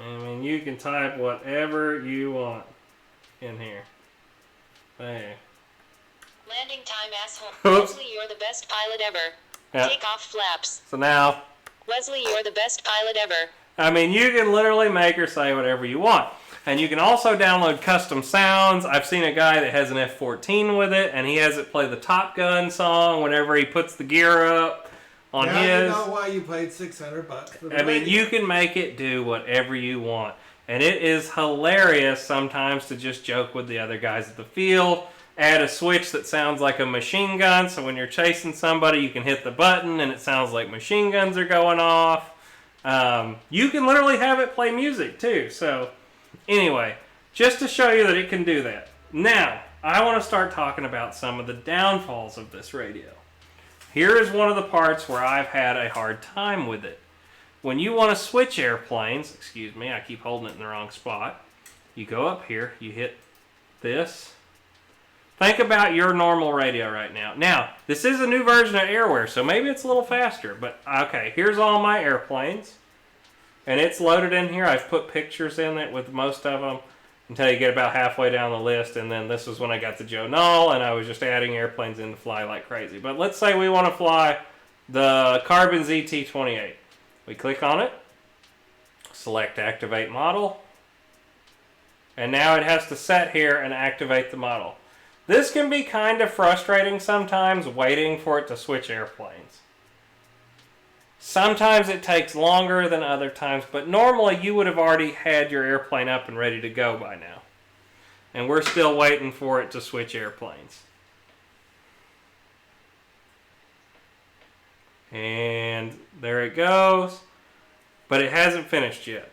Speaker 1: I mean, you can type whatever you want in here. There.
Speaker 3: Landing time, asshole.
Speaker 1: Oops.
Speaker 3: Wesley, you're the best pilot ever.
Speaker 1: Yeah.
Speaker 3: Take off flaps.
Speaker 1: So now,
Speaker 3: Wesley, you're the best pilot ever.
Speaker 1: I mean, you can literally make her say whatever you want. And you can also download custom sounds. I've seen a guy that has an F-14 with it, and he has it play the Top Gun song whenever he puts the gear up on
Speaker 2: now
Speaker 1: his.
Speaker 2: You know why you paid $600 for the
Speaker 1: I mean,
Speaker 2: radio.
Speaker 1: you can make it do whatever you want. And it is hilarious sometimes to just joke with the other guys at the field. Add a switch that sounds like a machine gun, so when you're chasing somebody, you can hit the button and it sounds like machine guns are going off. You can literally have it play music too. So Anyway, just to show you that it can do that. Now, I want to start talking about some of the downfalls of this radio. Here is one of the parts where I've had a hard time with it. When you want to switch airplanes, excuse me, I keep holding it in the wrong spot. You go up here, you hit this. Think about your normal radio right now. Now, this is a new version of Airware, so maybe it's a little faster, but okay, here's all my airplanes. And it's loaded in here. I've put pictures in it with most of them until you get about halfway down the list, and then this is when I got the Joe Null, and I was just adding airplanes in to fly like crazy. But let's say we want to fly the Carbon ZT-28. We click on it, select Activate Model, and now it has to set here and activate the model. This can be kind of frustrating sometimes, waiting for it to switch airplanes. Sometimes it takes longer than other times, but normally you would have already had your airplane up and ready to go by now. And we're still waiting for it to switch airplanes. And there it goes. But it hasn't finished yet.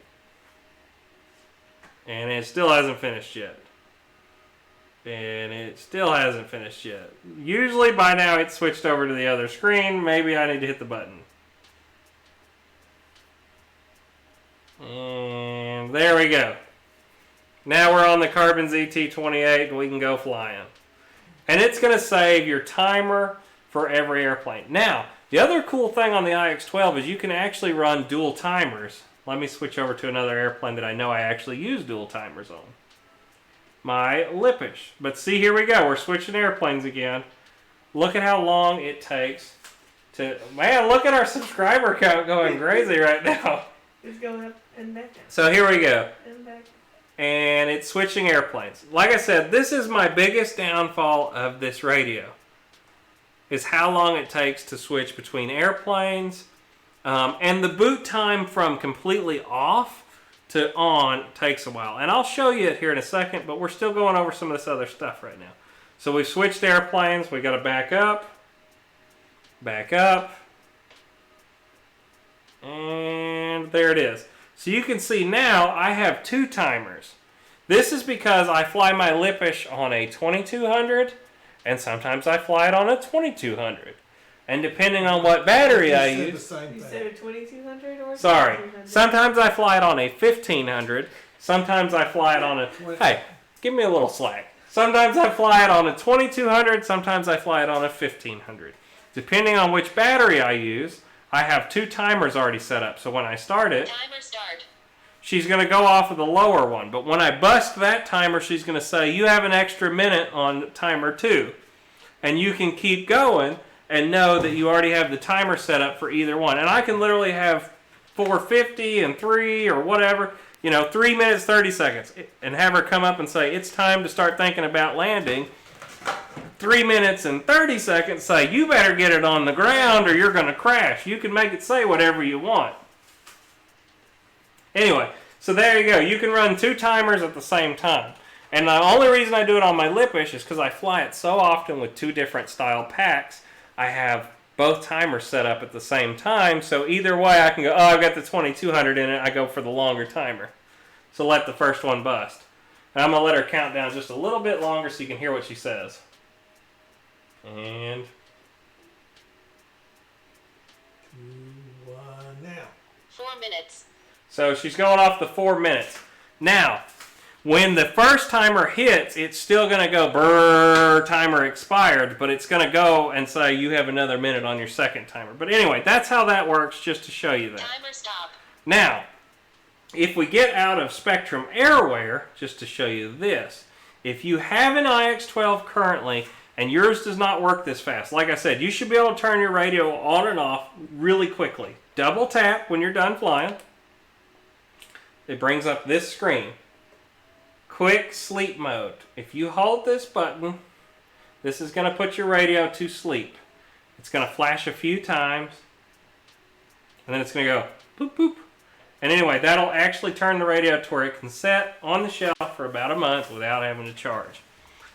Speaker 1: And it still hasn't finished yet. And it still hasn't finished yet. Usually by now it's switched over to the other screen. Maybe I need to hit the button. And there we go. Now we're on the Carbon ZT-28 and we can go flying. And it's going to save your timer for every airplane. Now, the other cool thing on the iX12 is you can actually run dual timers. Let me switch over to another airplane that I know I actually use dual timers on. My Lippish. But see, here we go. We're switching airplanes again. Look at how long it takes to... Man, look at our subscriber count going crazy right now.
Speaker 4: It's going up and back.
Speaker 1: So here we go.
Speaker 4: And back.
Speaker 1: And it's switching airplanes. Like I said, this is my biggest downfall of this radio. Is how long it takes to switch between airplanes. And the boot time from completely off to on takes a while. And I'll show you it here in a second, but we're still going over some of this other stuff right now. So we've switched airplanes. We got to back up. Back up. And there it is. So you can see now I have two timers. This is because I fly my Lippish on a 2200 and sometimes I fly it on a 2200. And depending on what battery I use...
Speaker 4: You said a 2200 or
Speaker 1: Sorry.
Speaker 4: 2200?
Speaker 1: Sometimes I fly it on a 1500. Sometimes I fly it on a... Hey, give me a little slack. Sometimes I fly it on a 2200. Sometimes I fly it on a 1500. Depending on which battery I use... I have two timers already set up, so when I start it,
Speaker 3: Timer start.
Speaker 1: she's going to go off of the lower one. But when I bust that timer, she's going to say, you have an extra minute on timer 2. And you can keep going and know that you already have the timer set up for either one. And I can literally have 450 and 3 or whatever, 3 minutes, 30 seconds. And have her come up and say, it's time to start thinking about landing. 3 minutes and 30 seconds say, you better get it on the ground or you're going to crash. You can make it say whatever you want. Anyway, so there you go. You can run two timers at the same time. And the only reason I do it on my Lippish is because I fly it so often with two different style packs. I have both timers set up at the same time. So either way I can go, oh, I've got the 2200 in it. I go for the longer timer. So let the first one bust. And I'm going to let her count down just a little bit longer so you can hear what she says. And
Speaker 2: 2, 1, now.
Speaker 3: 4 minutes.
Speaker 1: So she's going off the 4 minutes. Now, when the first timer hits, it's still going to go brrr, timer expired, but it's going to go and say you have another minute on your second timer. But anyway, that's how that works, just to show you that.
Speaker 3: Timer stop.
Speaker 1: Now, if we get out of Spectrum Airware, just to show you this, if you have an iX12 currently, and yours does not work this fast. Like I said, you should be able to turn your radio on and off really quickly. Double tap when you're done flying. It brings up this screen. Quick sleep mode. If you hold this button, this is going to put your radio to sleep. It's going to flash a few times. And then it's going to go boop boop. And anyway, that'll actually turn the radio to where it can set on the shelf for about a month without having to charge.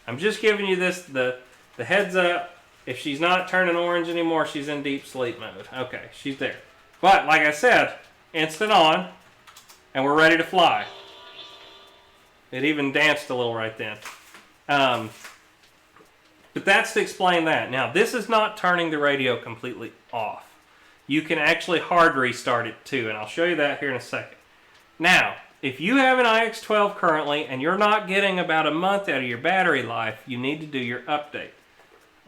Speaker 1: I'm just giving you this, the heads up. If she's not turning orange anymore, she's in deep sleep mode. Okay, she's there. But, like I said, instant on, and we're ready to fly. It even danced a little right then. But that's to explain that. Now, this is not turning the radio completely off. You can actually hard restart it too, and I'll show you that here in a second. Now, if you have an iX12 currently and you're not getting about a month out of your battery life, you need to do your update.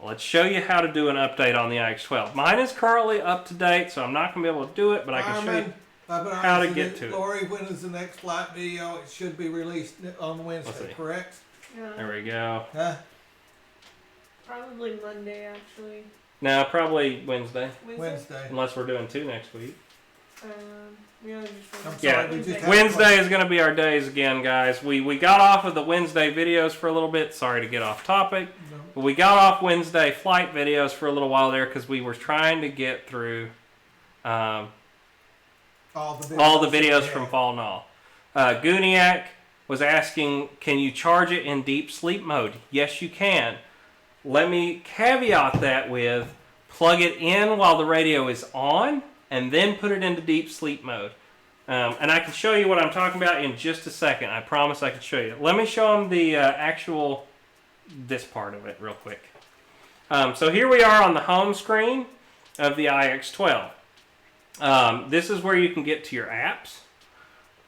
Speaker 1: Let's show you how to do an update on the iX12. Mine is currently up to date, so I'm not going to be able to do it, but I can show you how to get to it.
Speaker 2: Lori, when is the next flight video? It should be released on Wednesday, correct?
Speaker 4: Yeah.
Speaker 1: There we go.
Speaker 2: Huh?
Speaker 4: Probably Monday, actually.
Speaker 1: No, probably Wednesday.
Speaker 2: Wednesday.
Speaker 1: Unless we're doing 2 next week. Wednesday is going to be our days again, guys. We got off of the Wednesday videos for a little bit. Sorry to get off topic.
Speaker 2: No.
Speaker 1: But we got off Wednesday flight videos for a little while there because we were trying to get through all the videos from Fall and All. Gooniac was asking, can you charge it in deep sleep mode? Yes, you can. Let me caveat that with plug it in while the radio is on and then put it into deep sleep mode. And I can show you what I'm talking about in just a second. I promise I can show you. Let me show them the this part of it real quick. So here we are on the home screen of the iX12. This is where you can get to your apps.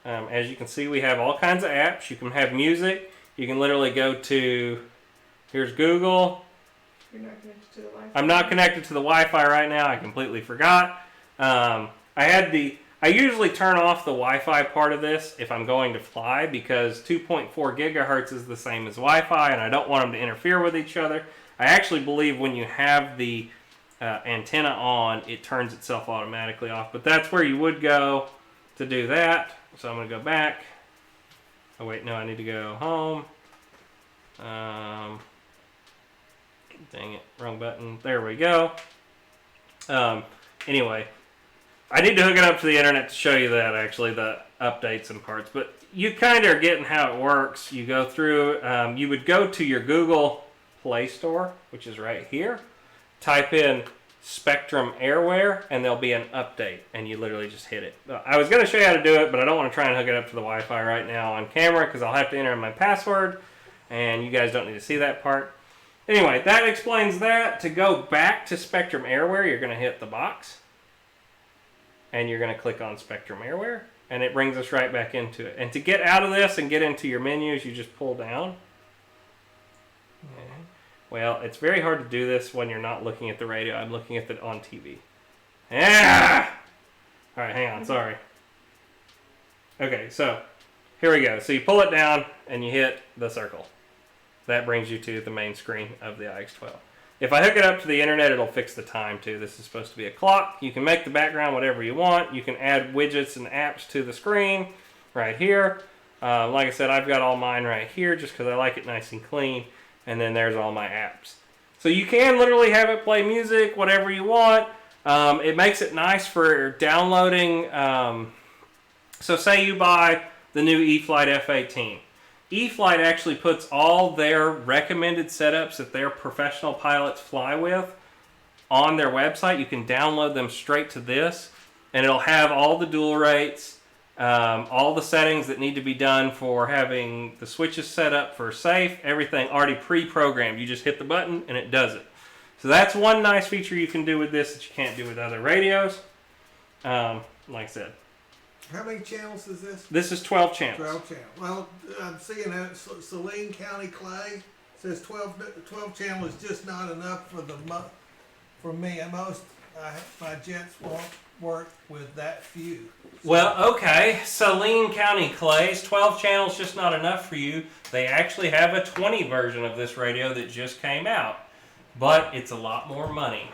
Speaker 1: As you can see, we have all kinds of apps. You can have music. You can literally go to, here's Google.
Speaker 4: You're not connected to the Wi-Fi.
Speaker 1: I'm not connected to the Wi-Fi right now. I completely forgot. I usually turn off the Wi-Fi part of this if I'm going to fly because 2.4 gigahertz is the same as Wi-Fi and I don't want them to interfere with each other. I actually believe when you have the antenna on, it turns itself automatically off. But that's where you would go to do that. So I'm going to go back. Oh wait, no, I need to go home. Dang it, wrong button. There we go. Anyway, I need to hook it up to the internet to show you that, actually, the updates and parts. But you kind of are getting how it works. You go through, you would go to your Google Play Store, which is right here. Type in Spectrum Airware, and there'll be an update, and you literally just hit it. I was going to show you how to do it, but I don't want to try and hook it up to the Wi-Fi right now on camera because I'll have to enter in my password, and you guys don't need to see that part. Anyway, that explains that. To go back to Spectrum Airware, you're going to hit the box. And you're going to click on Spectrum Airware. And it brings us right back into it. And to get out of this and get into your menus, you just pull down. Okay. Well, it's very hard to do this when you're not looking at the radio. I'm looking at it on TV. Ah! All right, hang on. Sorry. Okay, so here we go. So you pull it down and you hit the circle. That brings you to the main screen of the iX12. If I hook it up to the internet, it'll fix the time too. This is supposed to be a clock. You can make the background whatever you want. You can add widgets and apps to the screen right here. Like I said, I've got all mine right here just because I like it nice and clean. And then there's all my apps. So you can literally have it play music, whatever you want. It makes it nice for downloading. So say you buy the new E-flite F-18. E-flite actually puts all their recommended setups that their professional pilots fly with on their website. You can download them straight to this, and it'll have all the dual rates, all the settings that need to be done for having the switches set up for safe, everything already pre-programmed. You just hit the button, and it does it. So that's one nice feature you can do with this that you can't do with other radios, like I said.
Speaker 2: How many channels is this?
Speaker 1: This is 12 channels.
Speaker 2: 12 channels. Well, I'm seeing that Saline County Clay says 12 channels is just not enough for me. And most my jets won't work with that few. So.
Speaker 1: Well, okay. Saline County Clay's 12 channels just not enough for you. They actually have a 20 version of this radio that just came out. But it's a lot more money.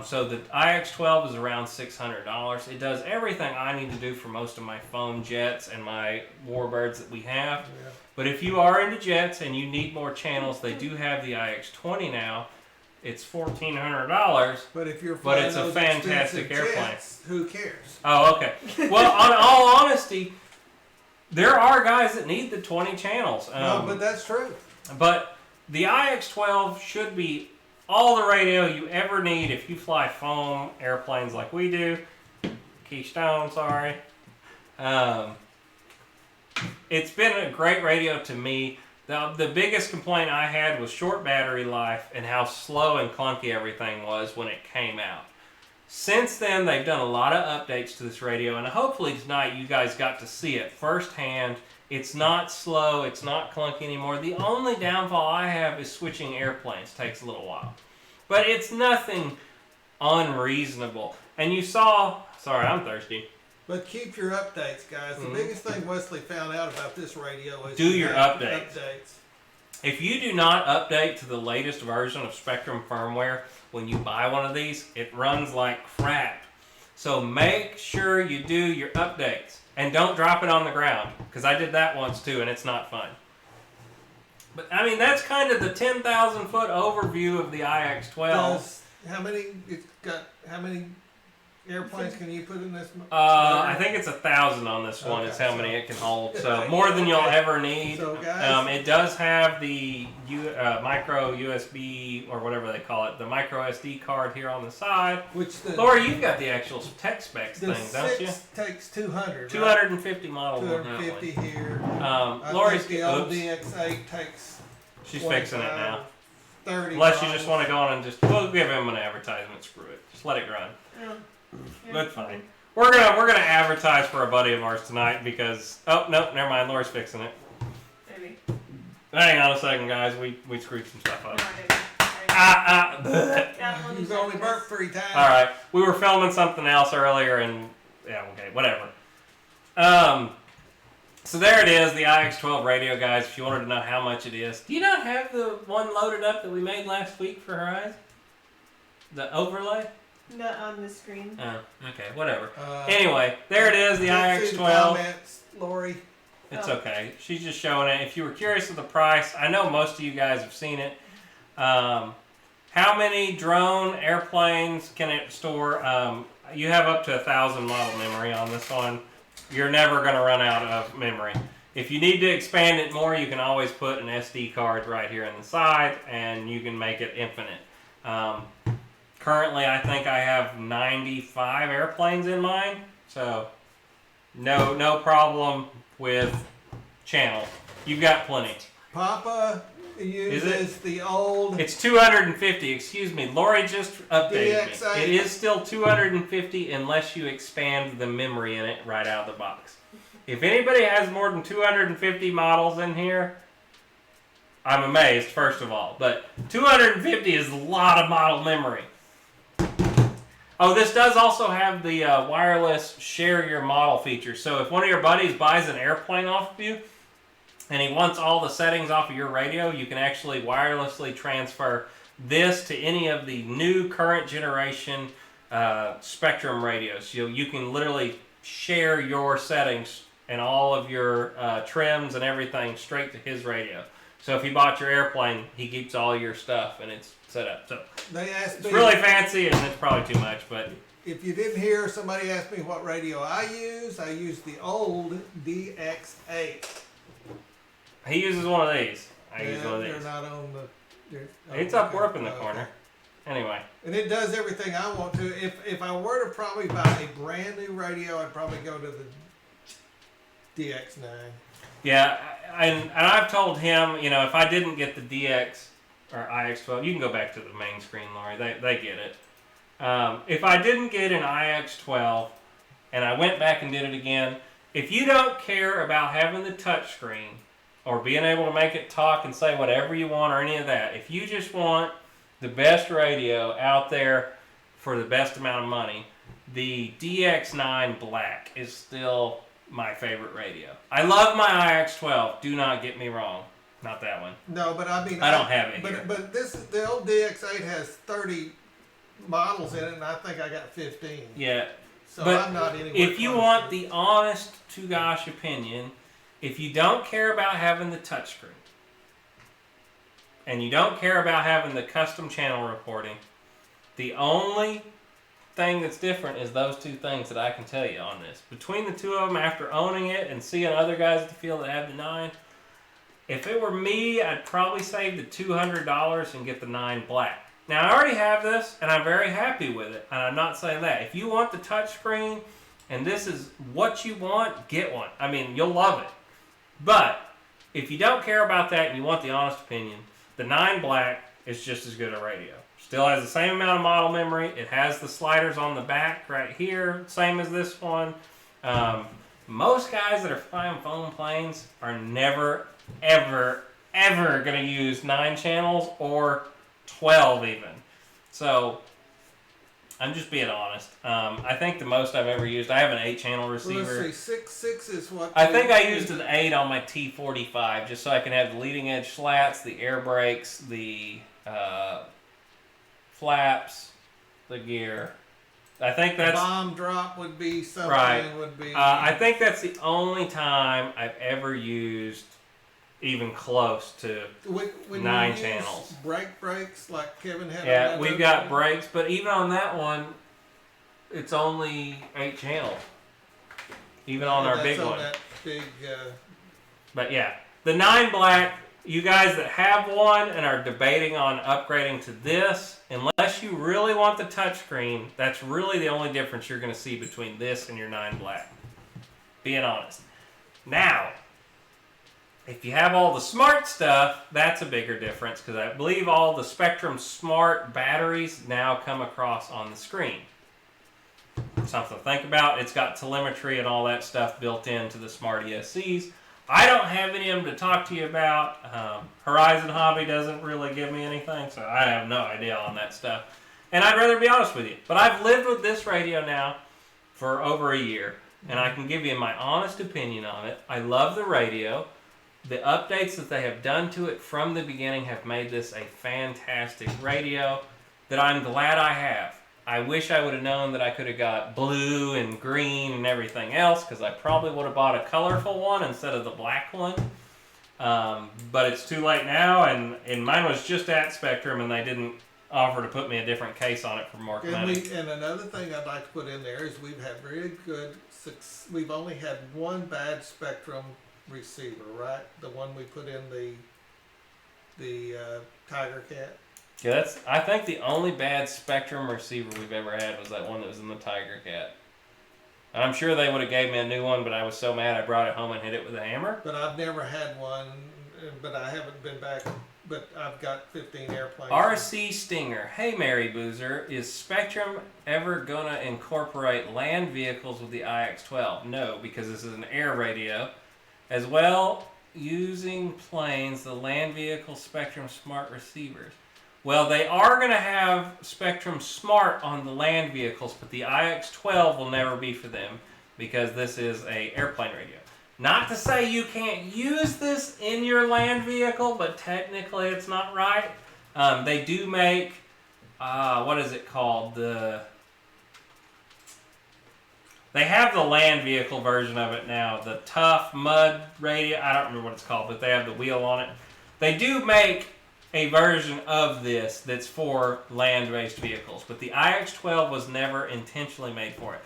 Speaker 1: So the iX12 is around $600. It does everything I need to do for most of my foam jets and my Warbirds that we have. Yeah. But if you are into jets and you need more channels, they do have the iX20 now. It's $1,400.
Speaker 2: But if you're
Speaker 1: flying it's a fantastic airplane.
Speaker 2: Jets, who cares?
Speaker 1: Oh, okay. Well, on all honesty, there are guys that need the 20 channels.
Speaker 2: No, but that's true.
Speaker 1: But the iX12 should be all the radio you ever need if you fly foam airplanes like we do. Keystone, sorry. it's been a great radio to me. The biggest complaint I had was short battery life and how slow and clunky everything was when it came out. Since then, they've done a lot of updates to this radio, and hopefully tonight you guys got to see it firsthand. It's not slow, it's not clunky anymore. The only downfall I have is switching airplanes. Takes a little while. But it's nothing unreasonable. And you saw, sorry, I'm thirsty.
Speaker 2: But keep your updates, guys. The biggest thing Wesley found out about this radio is
Speaker 1: do your updates. If you do not update to the latest version of Spectrum firmware when you buy one of these, it runs like crap. So make sure you do your updates. And don't drop it on the ground, because I did that once too, and it's not fun. But, I mean, that's kind of the 10,000-foot overview of the iX12.
Speaker 2: How many airplanes can you put in this?
Speaker 1: I think it's 1,000 on this one. Is how many it can hold. So more than you'll ever need.
Speaker 2: So guys,
Speaker 1: it does have the micro USB or whatever they call it, the micro SD card here on the side. Laura, you've got the actual tech specs thing, don't you?
Speaker 2: The 6 takes 200.
Speaker 1: 250 models.
Speaker 2: 250 here.
Speaker 1: Lori's
Speaker 2: the old DX8 takes.
Speaker 1: She's fixing it now.
Speaker 2: 30.
Speaker 1: Unless you just want to go on and we'll give him an advertisement. Screw it. Just let it run.
Speaker 4: Yeah.
Speaker 1: That's fine. We're gonna advertise for a buddy of ours tonight because nope, never mind. Laura's fixing it.
Speaker 4: Maybe.
Speaker 1: Hang on a second, guys. We screwed some stuff up.
Speaker 2: You've only burped 3 times.
Speaker 1: All right, we were filming something else earlier, and yeah, okay, whatever. So there it is, the iX12 radio, guys. If you wanted to know how much it is, do you not have the one loaded up that we made last week for her eyes? The overlay?
Speaker 4: Not on the screen.
Speaker 1: Oh, okay, whatever. Anyway, there it is, the iX12.
Speaker 2: Comments, Lori.
Speaker 1: It's okay. She's just showing it. If you were curious of the price, I know most of you guys have seen it. How many drone airplanes can it store? You have up to 1,000 model memory on this one. You're never going to run out of memory. If you need to expand it more, you can always put an SD card right here on the side, and you can make it infinite. Currently, I think I have 95 airplanes in mine, so no problem with channel. You've got plenty.
Speaker 2: Papa uses the old...
Speaker 1: It's 250, excuse me. Lori just updated
Speaker 2: DX8.
Speaker 1: me. It is still 250 unless you expand the memory in it right out of the box. If anybody has more than 250 models in here, I'm amazed, first of all. But 250 is a lot of model memory. Oh, this does also have the wireless share your model feature. So if one of your buddies buys an airplane off of you and he wants all the settings off of your radio, you can actually wirelessly transfer this to any of the new current generation Spectrum radios. So you can literally share your settings and all of your trims and everything straight to his radio. So if he bought your airplane, he keeps all your stuff and it's set up. So it's really fancy and it's probably too much, but
Speaker 2: if you didn't hear, somebody asked me what radio I use. I use the old DX8.
Speaker 1: He uses one of these. I use one of these.
Speaker 2: They're not on the...
Speaker 1: It's up in the corner. Anyway.
Speaker 2: And it does everything I want to. If I were to probably buy a brand new radio, I'd probably go to the DX9.
Speaker 1: Yeah, and I've told him, if I didn't get the DX or iX12, you can go back to the main screen, Lori. They get it. If I didn't get an iX12 and I went back and did it again, if you don't care about having the touch screen or being able to make it talk and say whatever you want or any of that, if you just want the best radio out there for the best amount of money, the DX9 Black is still my favorite radio. I love my iX12. Do not get me wrong. Not that one.
Speaker 2: No, but I mean...
Speaker 1: I don't have it here.
Speaker 2: But the old DX8 has 30 models in it, and I think I got 15.
Speaker 1: Yeah.
Speaker 2: So
Speaker 1: but
Speaker 2: I'm not anywhere
Speaker 1: if you
Speaker 2: close
Speaker 1: want
Speaker 2: to...
Speaker 1: the honest to gosh opinion, if you don't care about having the touchscreen, and you don't care about having the custom channel reporting, the only thing that's different is those two things that I can tell you on this. Between the two of them, after owning it and seeing other guys at the field that have the 9, if it were me, I'd probably save the $200 and get the 9 Black. Now, I already have this, and I'm very happy with it, and I'm not saying that. If you want the touchscreen, and this is what you want, get one. I mean, you'll love it. But if you don't care about that and you want the honest opinion, the 9 Black is just as good a radio. Still has the same amount of model memory. It has the sliders on the back right here, same as this one. Most guys that are flying foam planes are never, ever, ever going to use 9 channels or 12 even. So I'm just being honest. I think the most I've ever used, I have an 8-channel receiver.
Speaker 2: Well, let's see, 6 is what...
Speaker 1: I think I used an 8 on my T45 just so I can have the leading edge slats, the air brakes, the flaps, the gear. I think that's...
Speaker 2: Bomb drop would be something.
Speaker 1: Right.
Speaker 2: Would be...
Speaker 1: I think that's the only time I've ever used even close to
Speaker 2: when
Speaker 1: 9
Speaker 2: you
Speaker 1: channels.
Speaker 2: Use brake brakes like Kevin had.
Speaker 1: Yeah,
Speaker 2: on
Speaker 1: we've got brakes, but even on that one, it's only 8 channels. Even on our big one.
Speaker 2: That big,
Speaker 1: But yeah, the 9 Black, you guys that have one and are debating on upgrading to this, unless you really want the touchscreen, that's really the only difference you're going to see between this and your 9 Black. Being honest. Now, if you have all the smart stuff, that's a bigger difference because I believe all the Spectrum Smart batteries now come across on the screen. Something to think about. It's got telemetry and all that stuff built into the Smart ESCs. I don't have any of them to talk to you about. Horizon Hobby doesn't really give me anything, so I have no idea on that stuff. And I'd rather be honest with you. But I've lived with this radio now for over a year, and I can give you my honest opinion on it. I love the radio. The updates that they have done to it from the beginning have made this a fantastic radio that I'm glad I have. I wish I would have known that I could have got blue and green and everything else because I probably would have bought a colorful one instead of the black one. But it's too late now, and mine was just at Spectrum, and they didn't offer to put me a different case on it for more money.
Speaker 2: And another thing I'd like to put in there is we've had very good success. We've only had one bad Spectrum receiver, right? The one we put in the Tiger Cat.
Speaker 1: Yeah, I think the only bad Spectrum receiver we've ever had was that one that was in the Tiger Cat. I'm sure they would have gave me a new one, but I was so mad I brought it home and hit it with a hammer.
Speaker 2: But I've never had one, but I haven't been back. But I've got 15 airplanes.
Speaker 1: RC Stinger. Hey, Mary Boozer, is Spectrum ever going to incorporate land vehicles with the iX12? No, because this is an air radio. As well, using planes, the land vehicle Spectrum Smart receivers. Well, they are going to have Spectrum Smart on the land vehicles, but the iX12 will never be for them because this is an airplane radio. Not to say you can't use this in your land vehicle, but technically it's not right. They do make, what is it called? They have the land vehicle version of it now, the Tough Mud radio. I don't remember what it's called, but they have the wheel on it. They do make a version of this that's for land-based vehicles, but the iX12 was never intentionally made for it.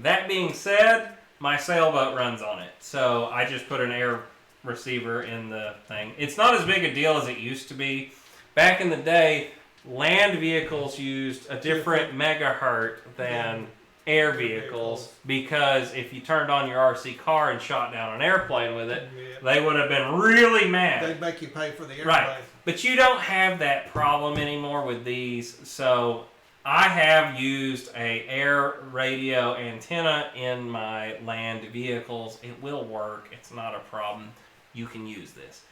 Speaker 1: That being said, my sailboat runs on it, so I just put an air receiver in the thing. It's not as big a deal as it used to be. Back in the day, land vehicles used a different megahertz than air vehicles because if you turned on your RC car and shot down an airplane with it, they would have been really mad.
Speaker 2: They'd make you pay for the airplane.
Speaker 1: Right. But you don't have that problem anymore with these, so I have used a air radio antenna in my land vehicles. It will work. It's not a problem. You can use this.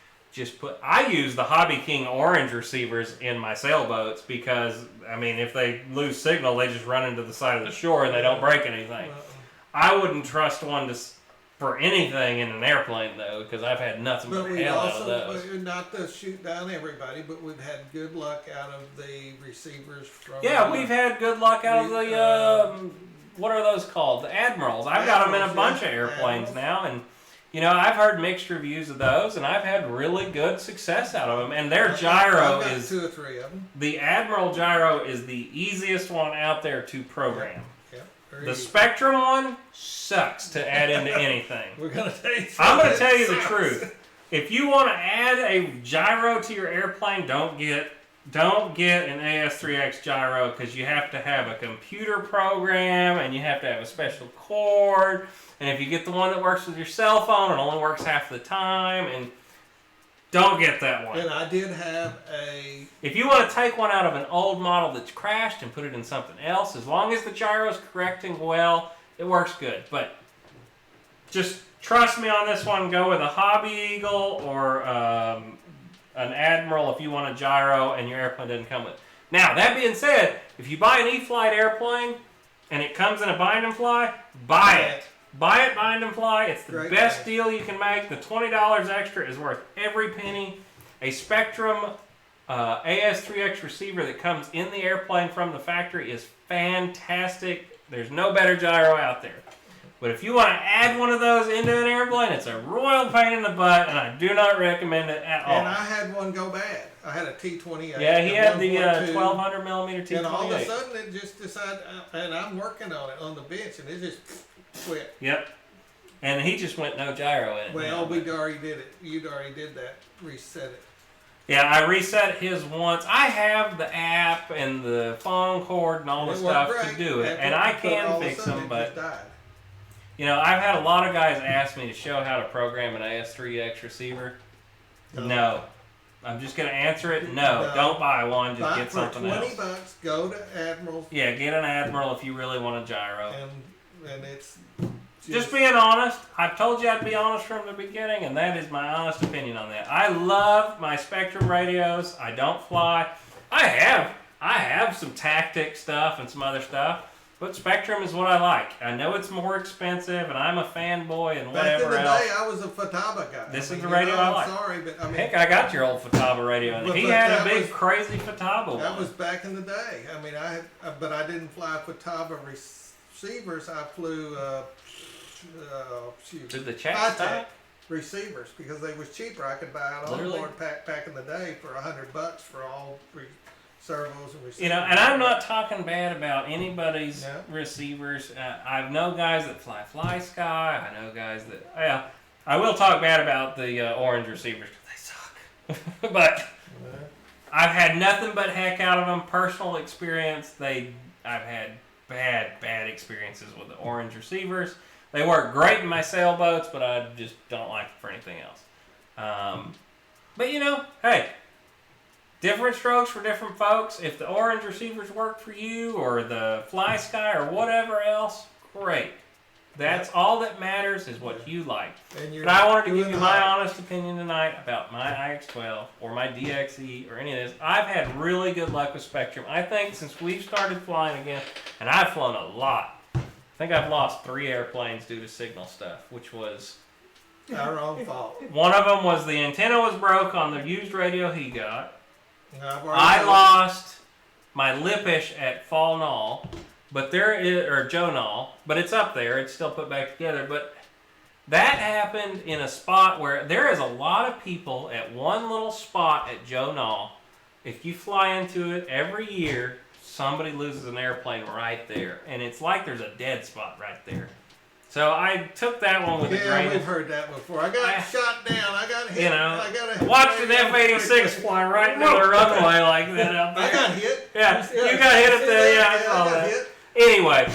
Speaker 1: I use the Hobby King orange receivers in my sailboats because, I mean, if they lose signal, they just run into the side of the shore and they don't break anything. I wouldn't trust one for anything in an airplane, though, because I've had nothing but hell out of those.
Speaker 2: Not to shoot down everybody, but we've had good luck out of the receivers from...
Speaker 1: Yeah, we've had good luck out of the, what are those called? The Admirals. I've got them in a bunch of airplanes now, and... You know, I've heard mixed reviews of those, and I've had really good success out of them. And their gyro is
Speaker 2: 2 or 3 of them.
Speaker 1: The Admiral gyro is the easiest one out there to program.
Speaker 2: Yep.
Speaker 1: The Spectrum one sucks to add into anything.
Speaker 2: We're gonna tell you.
Speaker 1: I'm going to tell you the truth. If you want to add a gyro to your airplane, don't get don't get an AS3X gyro because you have to have a computer program and you have to have a special cord. And if you get the one that works with your cell phone, it only works half the time. And don't get that one.
Speaker 2: And I did have a...
Speaker 1: If you want to take one out of an old model that's crashed and put it in something else, as long as the gyro is correcting well, it works good. But just trust me on this one. Go with a Hobby Eagle or an Admiral if you want a gyro and your airplane doesn't come with it. Now, that being said, if you buy an E-Flight airplane and it comes in a bind and fly, buy it. Buy it, bind and fly. It's the best deal you can make. The $20 extra is worth every penny. A Spectrum AS3X receiver that comes in the airplane from the factory is fantastic. There's no better gyro out there. But if you want to add one of those into an airplane, it's a royal pain in the butt, and I do not recommend it at all.
Speaker 2: And I had one go bad. I had a T28.
Speaker 1: Yeah, he had the 1200 millimeter T28.
Speaker 2: And all of a sudden, it just decided, and I'm working on it on the bench, and it just quit.
Speaker 1: Yep. And he just went no gyro in it.
Speaker 2: Well, we'd already did it. You'd already did that. Reset it.
Speaker 1: Yeah, I reset his once. I have the app and the phone cord and all the stuff to do it. And I can fix them, but... You know, I've had a lot of guys ask me to show how to program an AS3X receiver. No. I'm just going to answer it. No, don't buy one. Just get something else.
Speaker 2: For $20, go to Admiral.
Speaker 1: Yeah, get an Admiral if you really want a gyro.
Speaker 2: And it's...
Speaker 1: Just being honest. I've told you I'd be honest from the beginning, and that is my honest opinion on that. I love my Spectrum radios. I don't fly. I have some tactic stuff and some other stuff. But Spectrum is what I like. I know it's more expensive, and I'm a fanboy and whatever else.
Speaker 2: Back in the day, I was a Fataba guy.
Speaker 1: This is the radio I like.
Speaker 2: I'm sorry, but I mean...
Speaker 1: Heck, I got your old Fataba radio, and he had a big, crazy Fataba one.
Speaker 2: That was back in the day. I mean, but I didn't fly Fataba receivers. I flew,
Speaker 1: Did the chat stop?
Speaker 2: Receivers, because they was cheaper. I could buy an onboard pack back in the day for $100 for all servos and receivers.
Speaker 1: You know, and I'm not talking bad about anybody's receivers. I know guys that fly FlySky. I know guys that... Well, I will talk bad about the orange receivers because they suck. But I've had nothing but heck out of them. Personal experience, I've had bad experiences with the orange receivers. They work great in my sailboats, but I just don't like them for anything else. But you know, hey, different strokes for different folks. If the orange receivers work for you, or the FlySky, or whatever else, great. That's all that matters is what you like. But I wanted to give you my honest opinion tonight about my iX12 or my DXE or any of this. I've had really good luck with Spectrum. I think since we've started flying again, and I've flown a lot, I think I've lost 3 airplanes due to signal stuff, which was
Speaker 2: our own fault.
Speaker 1: One of them was the antenna was broke on the used radio he got. I lost my Lipish at Fall Knoll, but there is, or Joe Knoll, but it's up there. It's still put back together. But that happened in a spot where there is a lot of people at one little spot at Joe Knoll. If you fly into it every year, somebody loses an airplane right there. And it's like there's a dead spot right there. So I took that one with a grain.
Speaker 2: Yeah, we've heard that before. I got shot down. I got hit.
Speaker 1: You know, watched an F-86 fly right into the runway like that up there.
Speaker 2: I got hit.
Speaker 1: Yeah, you got hit up there. Yeah, I saw that. Hit. Anyway,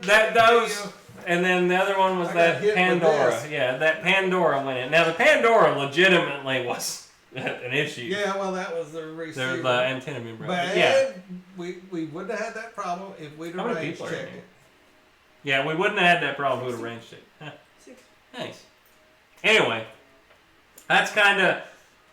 Speaker 1: those, and then the other one was that Pandora. Yeah, that Pandora went in. Now the Pandora legitimately was an issue.
Speaker 2: Yeah, well, that was the receiver.
Speaker 1: The antenna being broken.
Speaker 2: But
Speaker 1: yeah,
Speaker 2: we wouldn't have had that problem if we'd have range checked it.
Speaker 1: Yeah, we wouldn't have had that problem if we would have arranged it. Huh. Nice. Anyway, that's kind of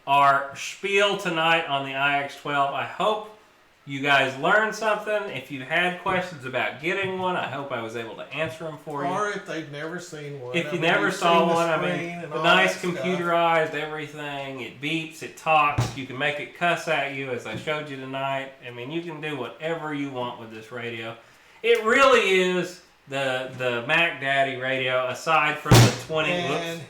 Speaker 1: our spiel tonight on the iX12. I hope you guys learned something. If you had questions about getting one, I hope I was able to answer them for you.
Speaker 2: Or if they've never seen one.
Speaker 1: If you never saw one, I mean, the nice computerized everything. It beeps, it talks. You can make it cuss at you, as I showed you tonight. I mean, you can do whatever you want with this radio. It really is the Mac Daddy radio, aside from the 20.
Speaker 2: And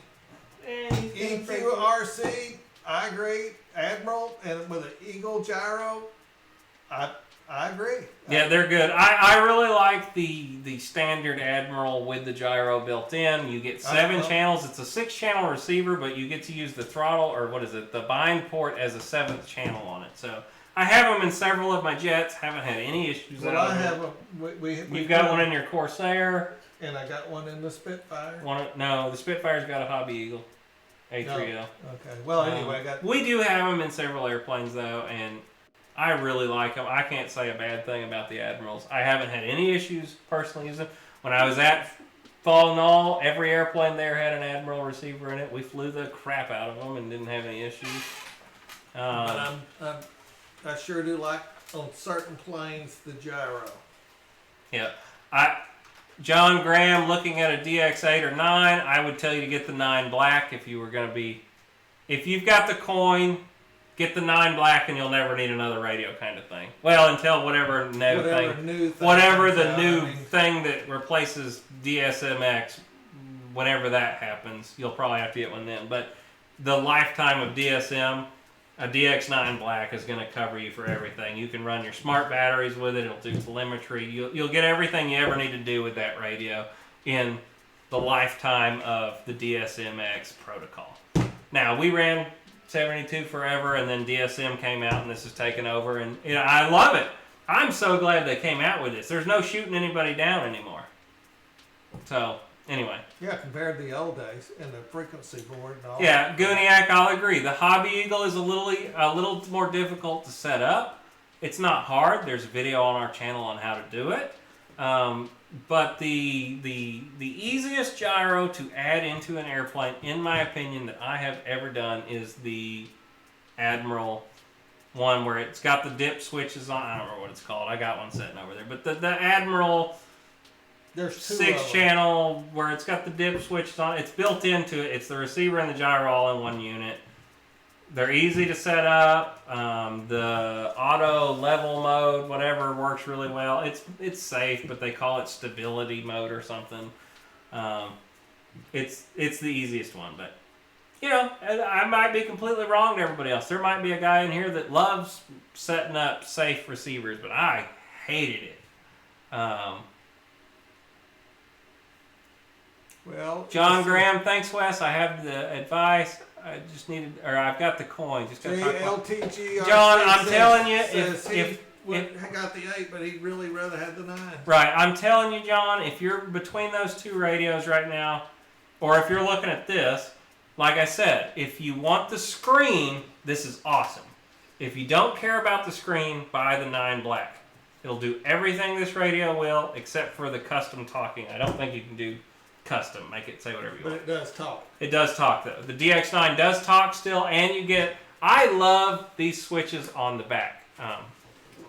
Speaker 2: EQRC, iGrade, Admiral, and with an Eagle gyro. I agree.
Speaker 1: Yeah, they're good. I really like the standard Admiral with the gyro built in. You get 7 channels. It's a 6-channel receiver, but you get to use the throttle, or what is it, the bind port as a 7th channel on it. So I have them in several of my jets. Haven't had any issues.
Speaker 2: Well, I have them.
Speaker 1: You've got one in your Corsair.
Speaker 2: And I got one in the Spitfire.
Speaker 1: No, the Spitfire's got a Hobby Eagle. A3L.
Speaker 2: No. Okay. Well, anyway, I got.
Speaker 1: We do have them in several airplanes though, and I really like them. I can't say a bad thing about the Admirals. I haven't had any issues personally using them. When I was at Fall Knoll, every airplane there had an Admiral receiver in it. We flew the crap out of them and didn't have any issues.
Speaker 2: But I sure do like on certain planes the gyro.
Speaker 1: Yeah, John Graham, looking at a DX8 or 9, I would tell you to get the 9 black if you were going to be. If you've got the coin, get the 9 black and you'll never need another radio kind of thing. Well, until whatever the new thing that replaces DSMX, whenever that happens, you'll probably have to get one then. But the lifetime of DSM, a DX9 black is going to cover you for everything. You can run your smart batteries with it. It'll do telemetry. You'll get everything you ever need to do with that radio in the lifetime of the DSMX protocol. Now, we ran 72 forever, and then DSM came out, and this has taken over. And I love it. I'm so glad they came out with this. There's no shooting anybody down anymore. So, anyway.
Speaker 2: Yeah, compared to the old days and the frequency board and all.
Speaker 1: Yeah, Gooniac, I'll agree. The Hobby Eagle is a little more difficult to set up. It's not hard. There's a video on our channel on how to do it. But the easiest gyro to add into an airplane, in my opinion, that I have ever done is the Admiral one where it's got the dip switches on. I don't remember what it's called. I got one sitting over there. But the Admiral...
Speaker 2: There's
Speaker 1: 6-channel where it's got the dip switched on. It's built into it. It's the receiver and the gyro all in one unit. They're easy to set up. The auto level mode, whatever, works really well. It's safe, but they call it stability mode or something. It's the easiest one, but I might be completely wrong to everybody else. There might be a guy in here that loves setting up safe receivers, but I hated it.
Speaker 2: Well,
Speaker 1: John Graham, thanks, Wes. I have the advice. I just needed, or I've got the coin. Just got
Speaker 2: LTG.
Speaker 1: John, I'm telling you, if
Speaker 2: I got the 8, but he'd really rather have the 9.
Speaker 1: Right, I'm telling you, John, if you're between those two radios right now, or if you're looking at this, like I said, if you want the screen, this is awesome. If you don't care about the screen, buy the 9 black. It'll do everything this radio will, except for the custom talking. I don't think you can do custom, make it say whatever you want.
Speaker 2: But it does talk.
Speaker 1: It does talk though. The DX9 does talk still, and you get. I love these switches on the back.
Speaker 2: You're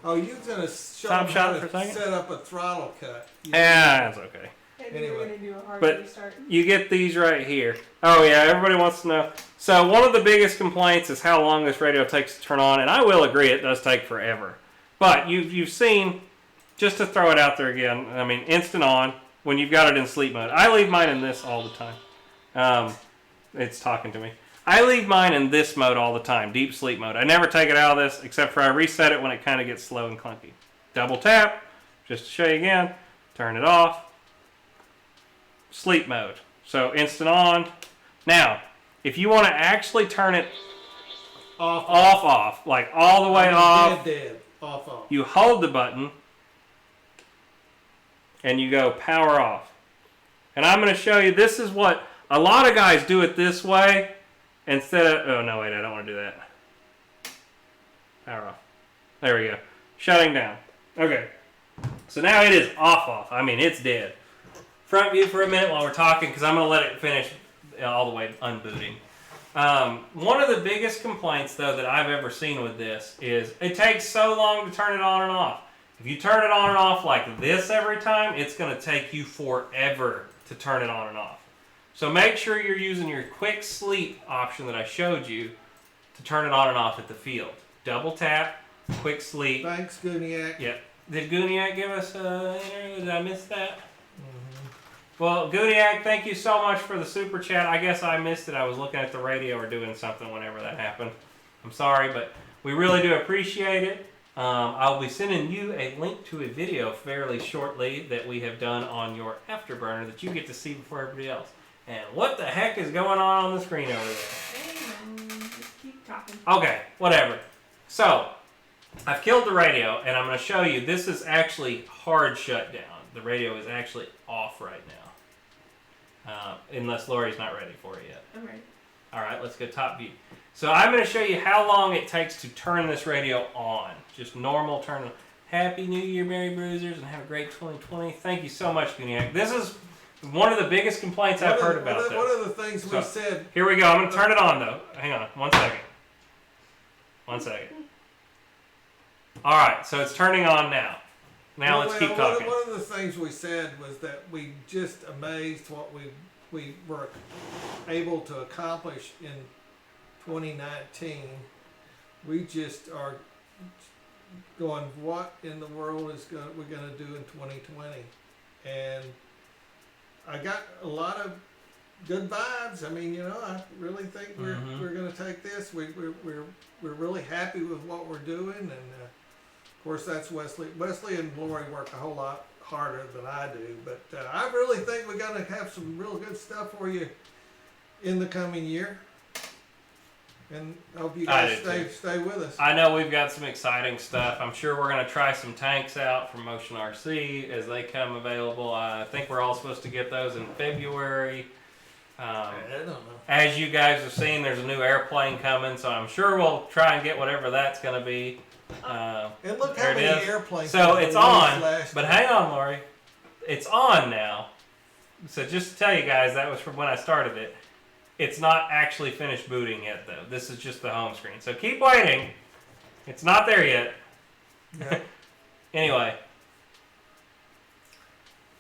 Speaker 2: gonna show
Speaker 1: Stop
Speaker 2: me
Speaker 1: shot
Speaker 2: how
Speaker 1: for a
Speaker 2: to
Speaker 1: second?
Speaker 2: set up a throttle cut.
Speaker 1: That's okay.
Speaker 4: Maybe
Speaker 2: Anyway.
Speaker 4: we're gonna do a hard
Speaker 1: But
Speaker 4: restart.
Speaker 1: you get these right here. Oh yeah, everybody wants to know. So one of the biggest complaints is how long this radio takes to turn on, and I will agree it does take forever. But you've seen, just to throw it out there again. I mean, instant on. When you've got it in sleep mode. I leave mine in this all the time. It's talking to me. I leave mine in this mode all the time, deep sleep mode. I never take it out of this, except for I reset it when it kind of gets slow and clunky. Double tap, just to show you again. Turn it off. Sleep mode. So instant on. Now, if you want to actually turn it off, like all the way off,
Speaker 2: Dead. Off.
Speaker 1: you hold the button, and you go power off. And I'm going to show you, this is what, a lot of guys do it this way, instead of, oh no wait, I don't want to do that. Power off. There we go. Shutting down. Okay. So now it is off. I mean, it's dead. Front view for a minute while we're talking, because I'm going to let it finish all the way unbooting. One of the biggest complaints, though, that I've ever seen with this is it takes so long to turn it on and off. If you turn it on and off like this every time, it's going to take you forever to turn it on and off. So make sure you're using your quick sleep option that I showed you to turn it on and off at the field. Double tap, quick sleep.
Speaker 2: Thanks, Gooniac.
Speaker 1: Yep. Did Gooniac give us an interview? Did I miss that? Well, Gooniac, thank you so much for the super chat. I guess I missed it. I was looking at the radio or doing something whenever that happened. I'm sorry, but we really do appreciate it. I'll be sending you a link to a video fairly shortly that we have done on your Afterburner that you get to see before everybody else. And what the heck is going on the screen over there?
Speaker 4: Just keep talking.
Speaker 1: Okay, whatever. So, I've killed the radio, and I'm going to show you. This is actually hard shut down. The radio is actually off right now. Unless Lori's not ready for it yet.
Speaker 4: I'm ready.
Speaker 1: All right, let's go top view. So I'm going to show you how long it takes to turn this radio on. Just normal turn. Happy New Year, Merry Bruisers, and have a great 2020. Thank you so much, Guniac. This is one of the biggest complaints I've heard about this.
Speaker 2: One of the things we said...
Speaker 1: Here we go. I'm going to turn it on, though. Hang on. 1 second. 1 second. All right, so it's turning on now. Now let's keep talking.
Speaker 2: One of the things we said was that we just amazed what we were able to accomplish in 2019. We just are going, what in the world is we're going to do in 2020? And I got a lot of good vibes. I mean, I really think we're going to take this. We're really happy with what we're doing, and of course that's Wesley. Wesley and Lori work a whole lot harder than I do, but I really think we're going to have some real good stuff for you in the coming year. And I hope you guys stay with us.
Speaker 1: I know we've got some exciting stuff. I'm sure we're going to try some tanks out from Motion RC as they come available. I think we're all supposed to get those in February.
Speaker 2: I don't know.
Speaker 1: As you guys have seen, there's a new airplane coming, so I'm sure we'll try and get whatever that's going to be.
Speaker 2: And look how many airplanes.
Speaker 1: So it's on, but hang on, Lori. It's on now. So just to tell you guys, that was from when I started it. It's not actually finished booting yet, though. This is just the home screen. So keep waiting. It's not there yet.
Speaker 2: Yeah.
Speaker 1: Anyway.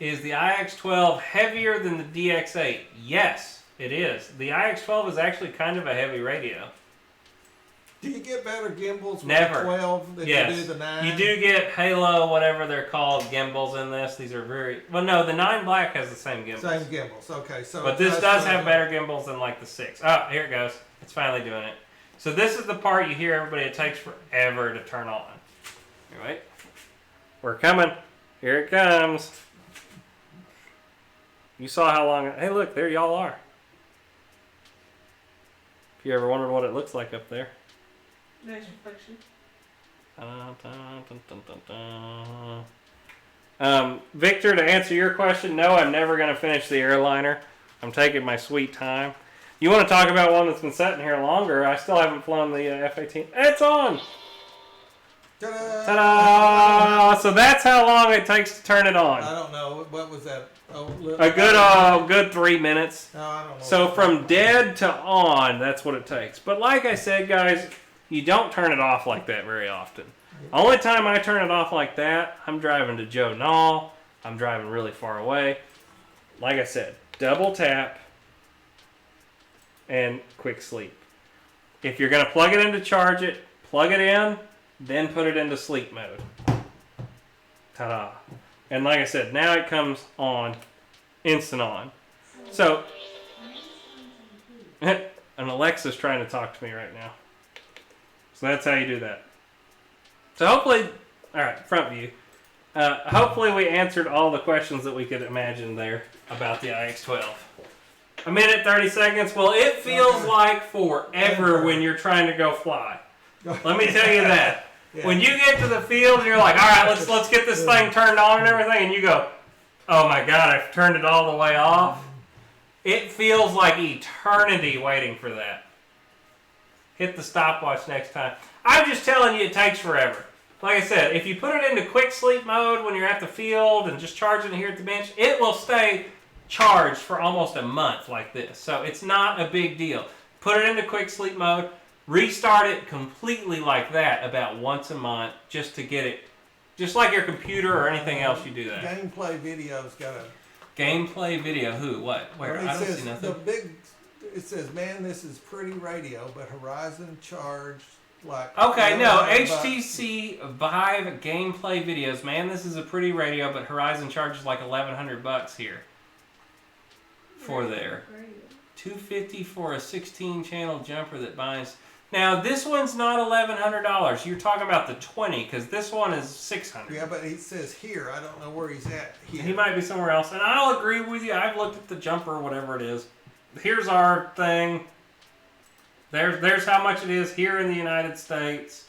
Speaker 1: Is the iX12 heavier than the DX8? Yes, it is. The iX12 is actually kind of a heavy radio.
Speaker 2: Do you get better gimbals with
Speaker 1: Never.
Speaker 2: the 12 than you do the 9?
Speaker 1: You do get Halo, whatever they're called, gimbals in this. These are very... Well, no, the 9 Black has the same gimbals.
Speaker 2: Same gimbals, okay. So
Speaker 1: but this does have better gimbals than like the 6. Oh, here it goes. It's finally doing it. So this is the part you hear everybody, it takes forever to turn on. Here, wait. We're coming. Here it comes. You saw how long... Hey, look, there y'all are. If you ever wondered what it looks like up there.
Speaker 4: Nice reflection.
Speaker 1: Victor, to answer your question, no, I'm never going to finish the airliner. I'm taking my sweet time. You want to talk about one that's been sitting here longer? I still haven't flown the F-18. It's on!
Speaker 2: Ta-da!
Speaker 1: Ta-da! So that's how long it takes to turn it on.
Speaker 2: I don't know. What was that?
Speaker 1: A good 3 minutes.
Speaker 2: No, I don't know.
Speaker 1: So from dead to on, that's what it takes. But like I said, guys, you don't turn it off like that very often. Only time I turn it off like that, I'm driving to Joe Knoll. I'm driving really far away. Like I said, double tap and quick sleep. If you're going to plug it in to charge it, plug it in, then put it into sleep mode. Ta-da. And like I said, now it comes on, instant on. So, and Alexa's trying to talk to me right now. So that's how you do that. So hopefully, all right, front view. Hopefully we answered all the questions that we could imagine there about the iX12. A minute, 30 seconds. Well, it feels like forever when you're trying to go fly. Let me tell you that. Yeah. When you get to the field and you're like, all right, let's get this thing turned on and everything, and you go, oh my God, I've turned it all the way off. It feels like eternity waiting for that. Hit the stopwatch next time. I'm just telling you, it takes forever. Like I said, if you put it into quick sleep mode when you're at the field and just charging it here at the bench, it will stay charged for almost a month like this. So it's not a big deal. Put it into quick sleep mode. Restart it completely like that about once a month just to get it, just like your computer or anything else you do that.
Speaker 2: Gameplay video's got a...
Speaker 1: Gameplay video? Who? What? Where? I don't see nothing.
Speaker 2: It says, man, this is pretty radio, but Horizon charged like...
Speaker 1: Okay, no. HTC Vive gameplay videos. Man, this is a pretty radio, but Horizon charges like $1,100 here. For there. $250 for a 16 channel jumper that binds... Now, this one's not $1,100. You're talking about the 20, because this one is $600.
Speaker 2: Yeah, but he says here. I don't know where he's at here.
Speaker 1: He might be somewhere else. And I'll agree with you. I've looked at the jumper, whatever it is. Here's our thing. There's how much it is here in the United States.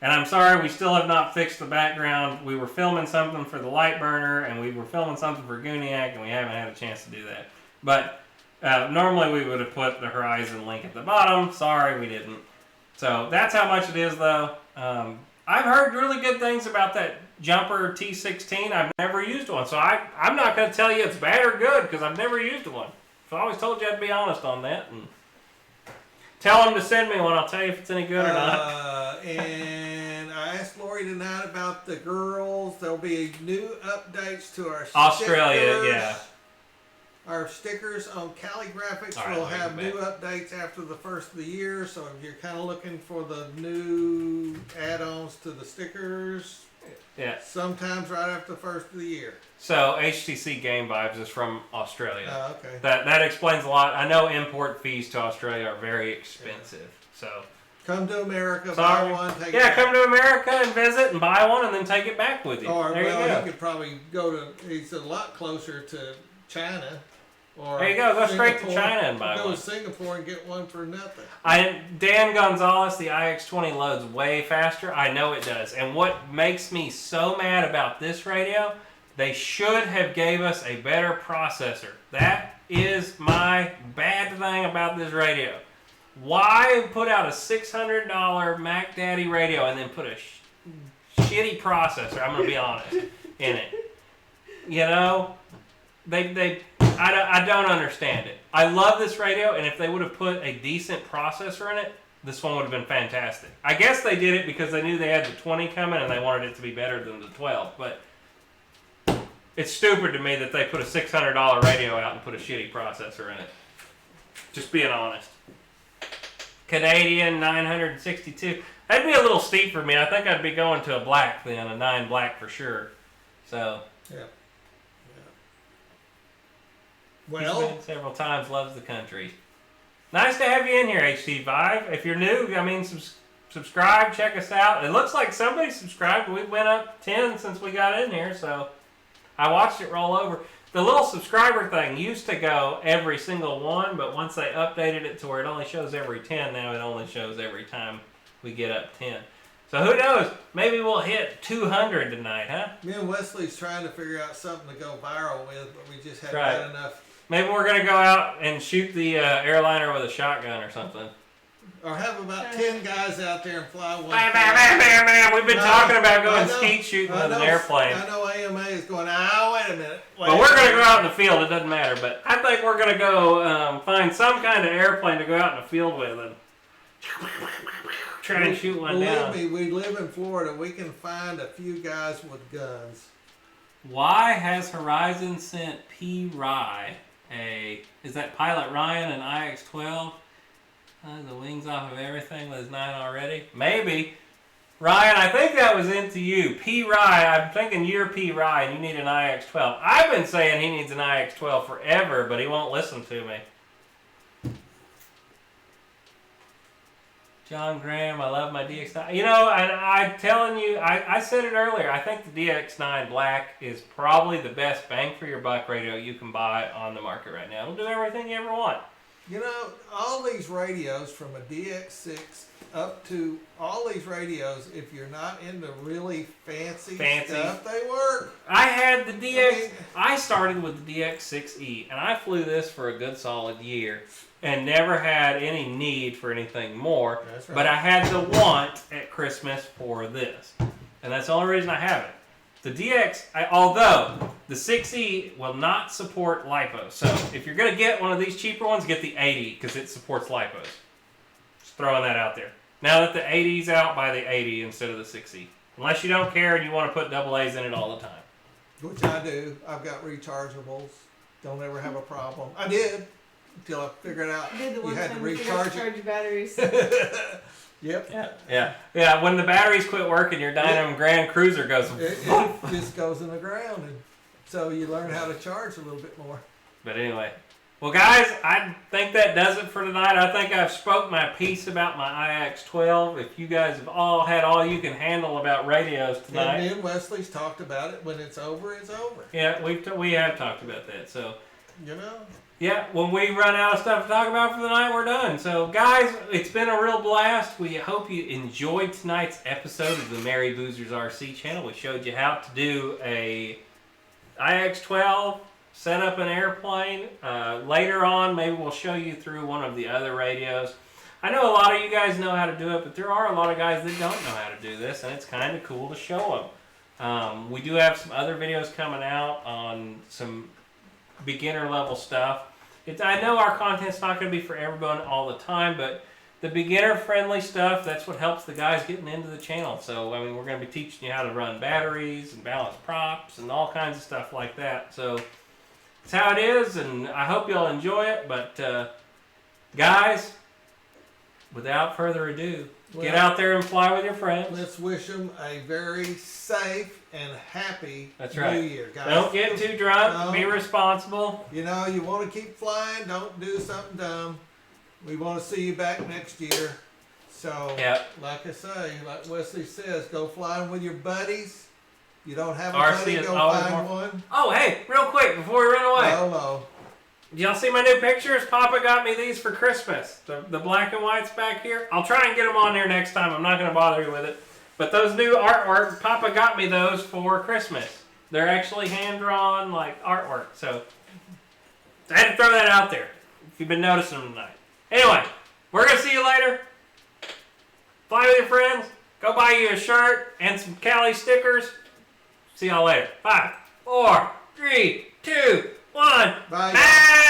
Speaker 1: And I'm sorry, we still have not fixed the background. We were filming something for the light burner, and we were filming something for Gooniac, and we haven't had a chance to do that. But normally we would have put the Horizon link at the bottom. Sorry, we didn't. So that's how much it is, though. I've heard really good things about that Jumper T16. I've never used one, so I'm not going to tell you it's bad or good because I've never used one. So I always told you I'd be honest on that. And tell them to send me one. I'll tell you if it's any good or not.
Speaker 2: And I asked Lori tonight about the girls. There'll be new updates to our
Speaker 1: Australia,
Speaker 2: stickers.
Speaker 1: yeah.
Speaker 2: Our stickers on Caligraphics will have new updates after the first of the year. So if you're kind of looking for the new add-ons to the stickers,
Speaker 1: yeah,
Speaker 2: sometimes right after the first of the year.
Speaker 1: So HTC Game Vibes is from Australia.
Speaker 2: Oh, okay.
Speaker 1: That explains a lot. I know import fees to Australia are very expensive. So
Speaker 2: come to America, buy one, take it back.
Speaker 1: come to America and visit and buy one and then take it back with you.
Speaker 2: Or
Speaker 1: there you go.
Speaker 2: You could probably go to. He's a lot closer to China. Or
Speaker 1: there you go. Go straight to China and buy one.
Speaker 2: Go to Singapore and get one for nothing.
Speaker 1: Dan Gonzalez, the iX20 loads way faster. I know it does. And what makes me so mad about this radio, they should have gave us a better processor. That is my bad thing about this radio. Why put out a $600 Mac Daddy radio and then put a shitty processor, I'm going to be honest, in it? You know, I don't understand it. I love this radio, and if they would have put a decent processor in it, this one would have been fantastic. I guess they did it because they knew they had the 20 coming and they wanted it to be better than the 12. But it's stupid to me that they put a $600 radio out and put a shitty processor in it. Just being honest. Canadian 962. That'd be a little steep for me. I think I'd be going to a black then, a 9 black for sure. So.
Speaker 2: Yeah.
Speaker 1: Well, he's been several times, loves the country. Nice to have you in here, HT5. If you're new, I mean, subscribe, check us out. It looks like somebody subscribed. We went up 10 since we got in here, so I watched it roll over. The little subscriber thing used to go every single one, but once they updated it to where it only shows every 10, now it only shows every time we get up 10. So who knows? Maybe we'll hit 200 tonight, huh?
Speaker 2: Me and Wesley's trying to figure out something to go viral with, but we just haven't had enough.
Speaker 1: Maybe we're going to go out and shoot the airliner with a shotgun or something.
Speaker 2: Or have about 10 guys out there and fly one.
Speaker 1: Bam, bam, bam, bam, bam. We've been talking about going skeet shooting with an airplane.
Speaker 2: I know AMA is going, wait a minute.
Speaker 1: But we're going to go out in the field. It doesn't matter. But I think we're going to go find some kind of airplane to go out in the field with and try and shoot one down.
Speaker 2: Believe me, we live in Florida. We can find a few guys with guns.
Speaker 1: Why has Horizon sent P. Rye is that Pilot Ryan and iX12? The wings off of everything with his 9 already? Maybe. Ryan, I think that was into you. P. Rye, I'm thinking you're P. Rye and you need an iX12. I've been saying he needs an iX12 forever, but he won't listen to me. John Graham, I love my DX9. You know, and I'm telling you, I said it earlier, I think the DX9 Black is probably the best bang for your buck radio you can buy on the market right now. It'll do everything you ever want.
Speaker 2: You know, all these radios from a DX6 up to all these radios, if you're not into really fancy stuff, they work.
Speaker 1: I had the DX, I started with the DX6E, and I flew this for a good solid year. And never had any need for anything more. That's right. But I had the want at Christmas for this. And that's the only reason I have it. The DX, although the 6E will not support LiPo. So if you're going to get one of these cheaper ones, get the 80 because it supports LiPos. Just throwing that out there. Now that the 80's out, buy the 80 instead of the 6E. Unless you don't care and you want to put AA's in it all the time.
Speaker 2: Which I do. I've got rechargeables. Don't ever have a problem. I did. Until I figured out you had to recharge
Speaker 4: your batteries.
Speaker 2: Yep.
Speaker 1: Yeah. When the batteries quit working, your Dynamo Grand Cruiser goes.
Speaker 2: It just goes in the ground, and so you learn how to charge a little bit more.
Speaker 1: But anyway, well, guys, I think that does it for tonight. I think I've spoke my piece about my iX12. If you guys have all had all you can handle about radios tonight,
Speaker 2: and me and Wesley's talked about it. When it's over, it's over.
Speaker 1: Yeah, we have talked about that. So
Speaker 2: you know.
Speaker 1: Yeah, when we run out of stuff to talk about for the night, we're done. So, guys, it's been a real blast. We hope you enjoyed tonight's episode of the Merry Boozers RC channel. We showed you how to do a iX12, set up an airplane. Later on, maybe we'll show you through one of the other radios. I know a lot of you guys know how to do it, but there are a lot of guys that don't know how to do this, and it's kind of cool to show them. We do have some other videos coming out on some beginner level stuff. I know our content's not going to be for everyone all the time, but the beginner friendly stuff, that's what helps the guys getting into the channel. So, I mean, we're going to be teaching you how to run batteries and balance props and all kinds of stuff like that. So, it's how it is, and I hope you'll enjoy it. But, guys, without further ado, get out there and fly with your friends.
Speaker 2: Let's wish them a very safe and happy
Speaker 1: New
Speaker 2: Year, guys.
Speaker 1: Don't get too drunk. Be responsible.
Speaker 2: You know, you want to keep flying. Don't do something dumb. We want to see you back next year. So, like I say, like Wesley says, go flying with your buddies. You don't have a buddy, go find one.
Speaker 1: Oh, hey, real quick before we run away.
Speaker 2: Hello.
Speaker 1: Y'all see my new pictures? Papa got me these for Christmas. The black and whites back here. I'll try and get them on here next time. I'm not going to bother you with it. But those new artwork, Papa got me those for Christmas. They're actually hand-drawn, like, artwork. So, I had to throw that out there, if you've been noticing them tonight. Anyway, we're going to see you later. Fly with your friends. Go buy you a shirt and some Cali stickers. See y'all later. 5, 4, 3, 2, 1.
Speaker 2: Bye.
Speaker 1: Bye.